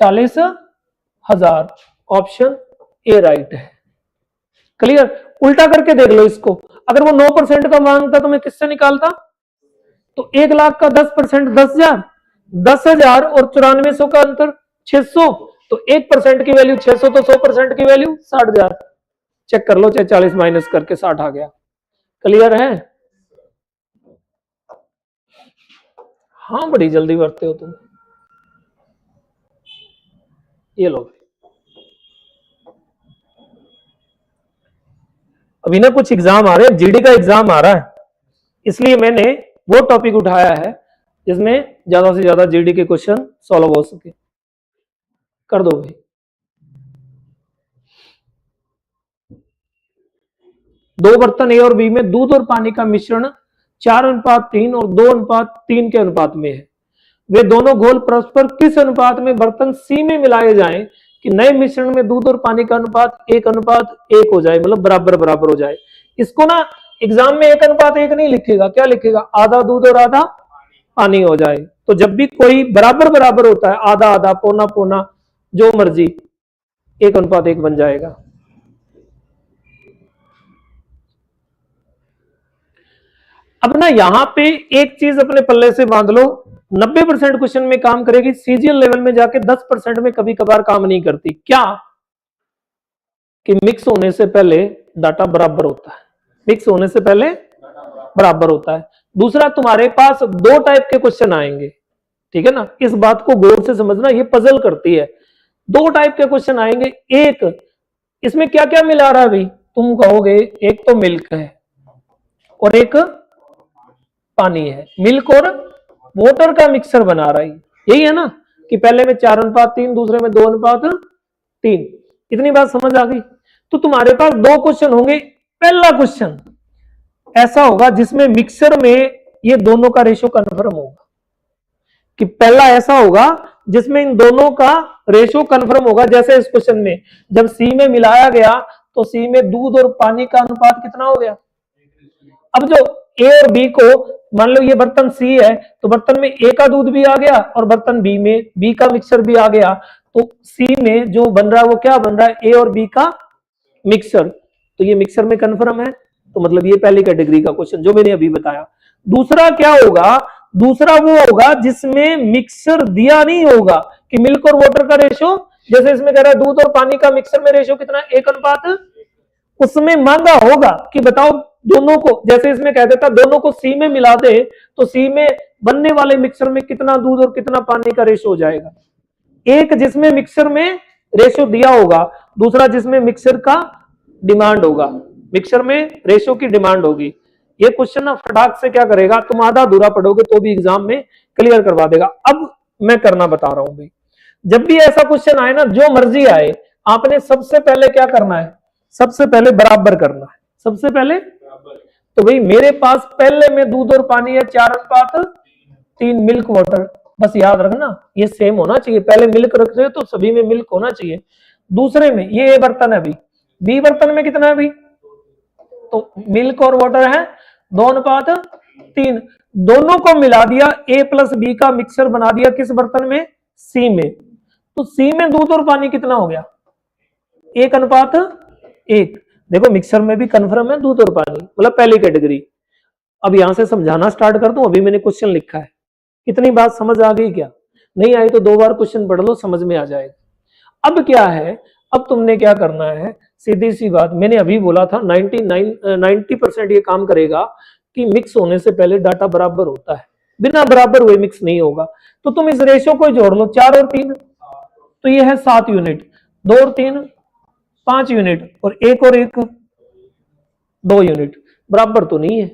40,000। ऑप्शन ए राइट है। क्लियर? उल्टा करके देख लो इसको। अगर वो 9% का मांगता तो मैं किससे निकालता? तो 1 लाख का 10% 10,000, 10,000 और 9400 का अंतर 600। तो 1% की वैल्यू 600, तो 100% की वैल्यू 60,000। चेक कर लो, चाहे 40 माइनस करके 60 आ गया। क्लियर है? हाँ, बड़ी जल्दी बढ़ते हो तुम। ये लो, अभी ना कुछ एग्जाम आ रहे हैं, जीडी का एग्जाम आ रहा है, इसलिए मैंने वो टॉपिक उठाया है जिसमें ज्यादा से ज्यादा जीडी के क्वेश्चन सॉल्व हो सके। कर दो भाई। 2 बर्तन ए और बी में दूध और पानी का मिश्रण 4:3 और 2:3 के अनुपात में है। वे दोनों घोल परस्पर किस अनुपात में बर्तन सी में मिलाए जाएं कि नए मिश्रण में दूध और पानी का अनुपात 1:1 हो जाए, मतलब बराबर बराबर हो जाए। इसको ना एग्जाम में 1:1 नहीं लिखेगा, क्या लिखेगा? आधा दूध और आधा पानी हो जाए। तो जब भी कोई बराबर बराबर होता है, आधा आधा, पौना पौना, जो मर्जी, 1:1 बन जाएगा। अब ना यहां पे एक चीज अपने पल्ले से बांध लो, 90% क्वेश्चन में काम करेगी, सीजीएल लेवल में जाके 10% में कभी कभार काम नहीं करती। क्या? कि मिक्स होने से पहले डाटा बराबर होता है। मिक्स होने से पहले बराबर होता है। दूसरा, तुम्हारे पास 2 टाइप के क्वेश्चन आएंगे, ठीक है ना? इस बात को गौर से समझना, ये पजल करती है। 2 टाइप के क्वेश्चन आएंगे। एक, इसमें क्या क्या मिला रहा है भाई? तुम कहोगे एक तो मिल्क है और एक पानी है। मिल्क और वाटर का मिक्सर बना रहा है, यही है ना? कि पहले में 4:3, दूसरे में 2:3। इतनी बात समझ आ गई? तो तुम्हारे पास 2 क्वेश्चन होंगे। पहला क्वेश्चन ऐसा होगा जिसमें मिक्सर में ये दोनों का रेशो कन्फर्म होगा। कि पहला ऐसा होगा जिसमें इन दोनों का रेशो कन्फर्म होगा। जैसे इस क्वेश्चन में जब सी में मिलाया गया तो सी में दूध और पानी का अनुपात कितना हो गया? अब जो ए और बी को, मान लो ये बर्तन सी है तो बर्तन में ए का दूध भी आ गया और बर्तन बी में बी का मिक्सर भी आ गया। तो सी में जो बन रहा है वो क्या बन रहा है? ए और बी का मिक्सर। तो ये मिक्सर में कन्फर्म है। तो मतलब ये पहली कैटेगरी का क्वेश्चन जो मैंने अभी बताया। दूसरा क्या होगा? दूसरा वो होगा जिसमें मिक्सर दिया नहीं होगा कि मिल्क और वाटर का रेशो, जैसे इसमें कह रहा है दूध और पानी का मिक्सर में रेशो कितना? 1:, उसमें मांगा होगा कि बताओ दोनों को, जैसे इसमें कह देता दोनों को सी में मिला दे तो सी में बनने वाले मिक्सर में कितना दूध और कितना पानी का रेशो हो जाएगा। एक जिसमें मिक्सर में रेशो दिया होगा, दूसरा जिसमें मिक्सर का डिमांड होगा, मिक्सर में रेशो की डिमांड होगी। ये क्वेश्चन ना फटाक से क्या करेगा, तुम आधा अधूरा पढ़ोगे तो भी एग्जाम में क्लियर करवा देगा। अब मैं करना बता रहा हूं भाई, जब भी ऐसा क्वेश्चन आए ना, जो मर्जी आए, आपने सबसे पहले क्या करना है? सबसे पहले बराबर करना है। सबसे पहले तो भाई मेरे पास पहले में दूध और पानी है 4:3, मिल्क वाटर, बस याद रखना ये सेम होना चाहिए। पहले मिल्क रख रहे हो तो सभी में मिल्क होना चाहिए। दूसरे में ये बर्तन है भाई, बी बर्तन में कितना है भाई? तो मिल्क और वाटर है 2:3। 3, दोनों को मिला दिया, A प्लस बी का मिक्सर बना दिया किस बर्तन में, सी में। तो सी में दूध और पानी कितना हो गया, 1:1। देखो मिक्सर में भी कन्फर्म है दूध और पानी, मतलब पहली कैटेगरी। अब यहां से समझाना स्टार्ट कर दूं, अभी मैंने क्वेश्चन लिखा है, कितनी बात समझ आ गई क्या, नहीं आई तो 2 बार क्वेश्चन पढ़ लो, समझ में आ जाएगा। अब क्या है, अब तुमने क्या करना है, सीधी सी बात, मैंने अभी बोला था 90% ये काम करेगा कि मिक्स होने से पहले डाटा बराबर होता है, बिना बराबर हुए मिक्स नहीं होगा। तो तुम इस रेशो को जोड़ लो, 4 और 3, तो ये है 7 यूनिट, 2 और 3 5 यूनिट, और 1 और 1 2 यूनिट। बराबर तो नहीं है,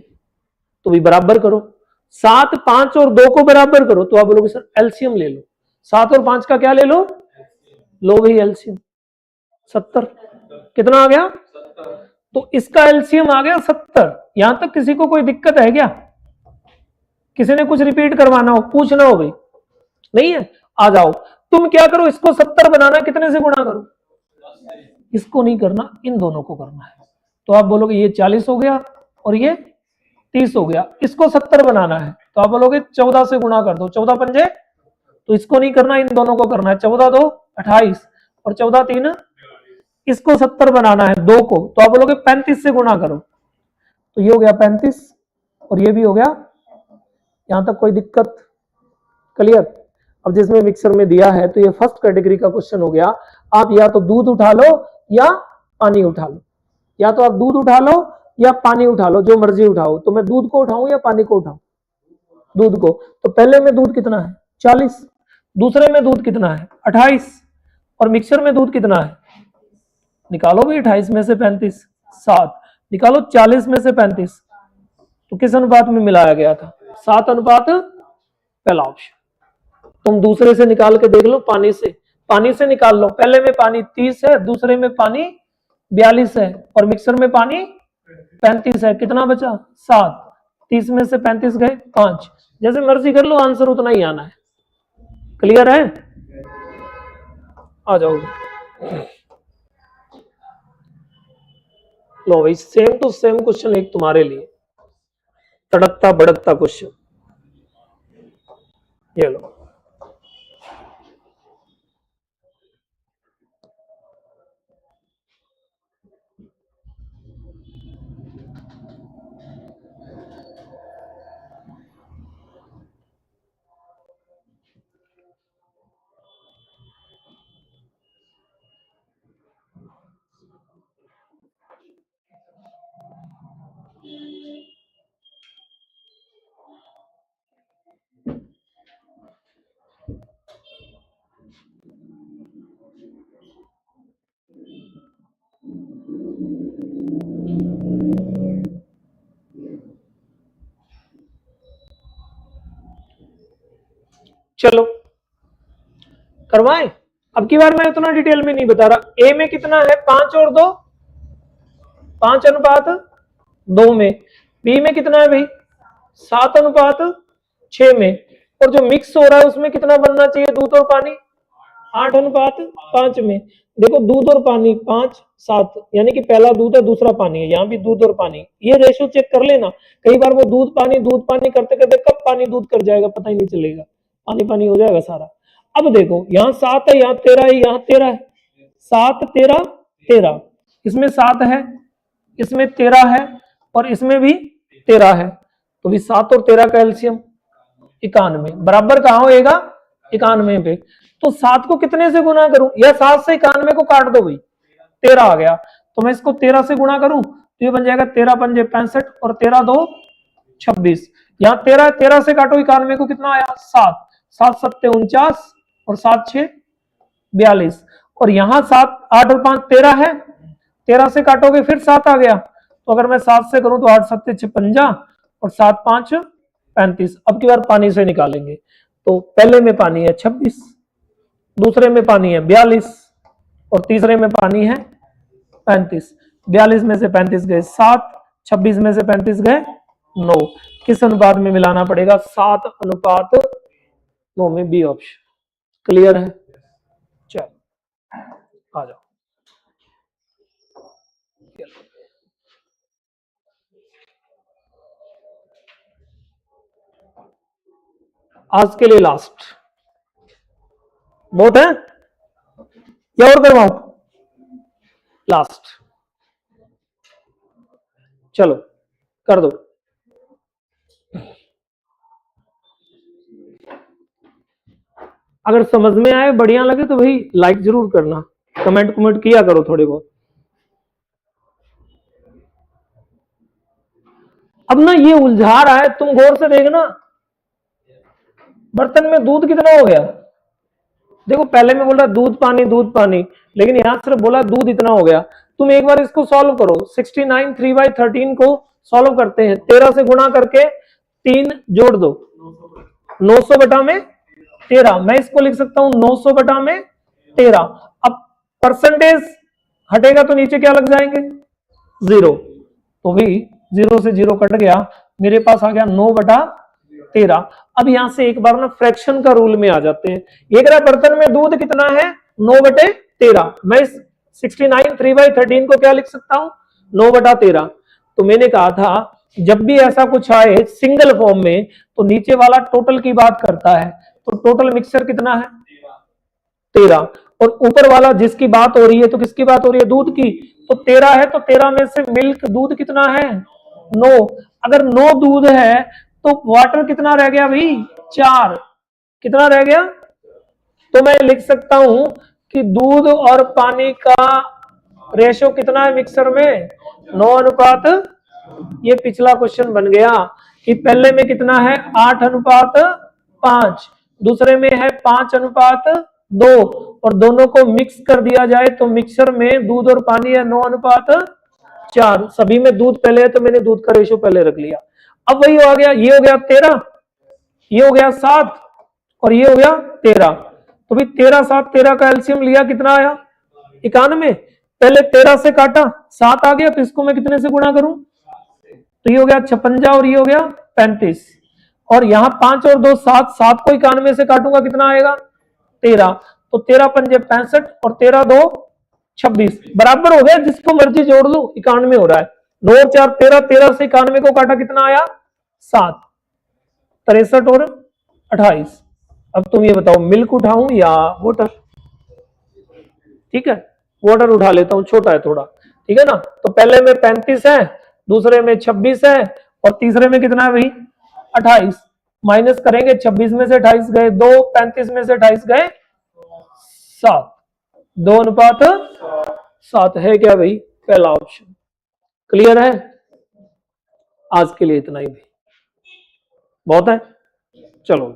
तो भी बराबर करो। 7, 5 और 2 को बराबर करो, तो आप बोलोगे सर एलसीएम ले लो। 7 और 5 का क्या ले लो भाई एलसीएम, 70। कितना आ गया, तो इसका एलसीएम आ गया 70। यहां तक किसी को कोई दिक्कत है क्या, किसी ने कुछ रिपीट करवाना हो, पूछना हो भाई, नहीं है, आ जाओ। तुम क्या करो, इसको 70 बनाना, कितने से गुणा करो, इसको नहीं करना, इन दोनों को करना है। तो आप बोलोगे ये 40 हो गया और ये 30 हो गया, इसको 70 बनाना है, तो आप बोलोगे 14 से गुणा कर दो, 14 पंजे, तो इसको नहीं करना, इन दोनों को करना है, 14 2 28 और 14 3, इसको 70 बनाना है 2 को, तो आप बोलोगे 35 से गुणा करो, तो ये हो गया 35 और ये भी हो गया। यहां तक कोई दिक्कत, क्लियर। अब जिसमें मिक्सर में दिया है, तो ये फर्स्ट कैटेगरी का क्वेश्चन हो गया। आप या तो दूध उठा लो या पानी उठा लो, या तो आप दूध उठा लो या पानी उठा लो, जो मर्जी उठाओ। तो मैं दूध को उठाऊं या पानी को उठाऊं, दूध को। तो पहले में दूध कितना है 40, दूसरे में दूध कितना है 28, और मिक्सर में दूध कितना है, निकालो भाई, 28 में से 35 7, निकालो 40 में से 35, तो किस अनुपात में मिलाया गया था, 7 अनुपात, पहला ऑप्शन। तुम दूसरे से निकाल के देख लो, पानी से निकाल लो, पहले में पानी 30 है, दूसरे में पानी 42 है, और मिक्सर में पानी 35 है, कितना बचा 7, 30 में से 35 गए 5, जैसे मर्जी कर लो, आंसर उतना ही आना है। क्लियर है, आ जाओ। लो भाई, सेम टू सेम क्वेश्चन एक तुम्हारे लिए, तड़कता भड़कता क्वेश्चन, ये लो। चलो करवाएं, अब की बार मैं उतना डिटेल में नहीं बता रहा। ए में कितना है 5 और 2, 5 अनुपात 2 में। बी में कितना है भाई 7 अनुपात 6 में, और जो मिक्स हो रहा है उसमें कितना बनना चाहिए दूध और पानी, 8 अनुपात 5 में। देखो दूध और पानी 5 7, यानी कि पहला दूध है दूसरा पानी है, यहाँ भी दूध और पानी, ये रेशो चेक कर लेना। कई बार वो दूध पानी करते करते कब पानी दूध कर जाएगा पता ही नहीं चलेगा, पानी पानी हो जाएगा सारा। अब देखो यहाँ 7 है, यहाँ 13 है, यहाँ 13 है, 7 13 13, इसमें 7 है, इसमें 13 है, और इसमें भी 13 है, तो भी 7 और 13 का एलसीएम 91, बराबर कहां होएगा 91 पे। तो 7 को कितने से गुना करूं, या 7 से 91 को काट दो भाई, 13 आ गया, तो मैं इसको 13 से गुणा करूं तो ये बन जाएगा 13 पंजे 65 और 13 2 26। यहाँ 13 से काटो 91 को, कितना आया 7, 7 7 49 और 7 6 42, और यहाँ 7 8 और 5 13 है, 13 से काटोगे फिर 7 आ गया, तो अगर मैं 7 से करूं तो 8 7 56 और 7 5 35। अब की बार पानी से निकालेंगे, तो पहले में पानी है 26, दूसरे में पानी है 42, और तीसरे में पानी है 35। 42 में से 35 गए 7, 26 में से 35 गए 9, किस अनुपात में मिलाना पड़ेगा 7 अनुपात 9 में, बी ऑप्शन। क्लियर है, चलो आ जाओ। आज के लिए लास्ट, बहुत है या और करवाऊं? लास्ट, चलो कर दो। अगर समझ में आए, बढ़िया लगे तो भाई लाइक जरूर करना, कमेंट कमेंट किया करो थोड़े बहुत। अब ना ये उलझा रहा है, तुम गौर से देखना, बर्तन में दूध कितना हो गया। देखो पहले में बोल रहा दूध पानी, लेकिन यहां सिर्फ बोला दूध इतना हो गया। तुम एक बार इसको सॉल्व करो, 69 3/13 को सॉल्व करते हैं, 13 से गुणा करके 3 जोड़ दो, 900 बटा में 13। मैं इसको लिख सकता हूं 900 बटा में 13। अब परसेंटेज हटेगा तो नीचे क्या लग जाएंगे, 0, तो भी 0 से 0 कट गया, मेरे पास आ गया 9 बटा 13। अब यहां से एक बार ना फ्रैक्शन का रूल में आ जाते हैं। ये कह रहा बर्तन में दूध कितना है, 9 बटे 13। मैं 69 3/13 को क्या लिख सकता हूं, 9 बटा 13। तो मैंने कहा था जब भी ऐसा कुछ आए सिंगल फॉर्म में तो नीचे वाला टोटल की बात करता है, तो टोटल मिक्सचर कितना है, 13, और ऊपर वाला जिसकी बात हो रही है तो किसकी बात हो रही है, दूध की, तो 13 है, तो 13 में से मिल्क दूध कितना है, 9। अगर 9 दूध है तो वाटर कितना रह गया भाई, 4। कितना रह गया, तो मैं लिख सकता हूं कि दूध और पानी का रेशो कितना है मिक्सर में, 9 अनुपात, ये पिछला क्वेश्चन बन गया कि पहले में कितना है 8 अनुपात 5, दूसरे में है 5 अनुपात 2, और दोनों को मिक्स कर दिया जाए तो मिक्सर में दूध और पानी है 9 अनुपात 4। सभी में दूध पहले है तो मैंने दूध का रेशो पहले रख लिया। अब वही हो गया, ये हो गया 13, ये हो गया 7, और ये हो गया 13। तो भाई 13 7 13 का एलसीएम लिया, कितना आया 91। पहले 13 से काटा 7 आ गया, तो इसको मैं कितने से गुणा करूं, तो ये हो गया 56 और ये हो गया 35, और यहां 5 और 2 7, 7 को 91 से काटूंगा कितना आएगा 13, तो 13 पंजे 65 और 13 2 26, बराबर हो गया, जिसको मर्जी जोड़ लो 91 हो रहा है। 9 और 4 13, 13 से 91 को काटा कितना आया 7, 63 और 28। अब तुम ये बताओ मिल्क उठाऊं या वाटर, ठीक है वाटर उठा लेता हूं, छोटा है थोड़ा, ठीक है ना। तो पहले में 35 है, दूसरे में 26 है, और तीसरे में कितना है भाई 28। माइनस करेंगे, 26 में से 28 गए 2, 35 में से 28 गए 7, 2 अनुपात 7 है क्या भाई, पहला ऑप्शन। क्लियर है, आज के लिए इतना ही भाई, बहुत है, चलो।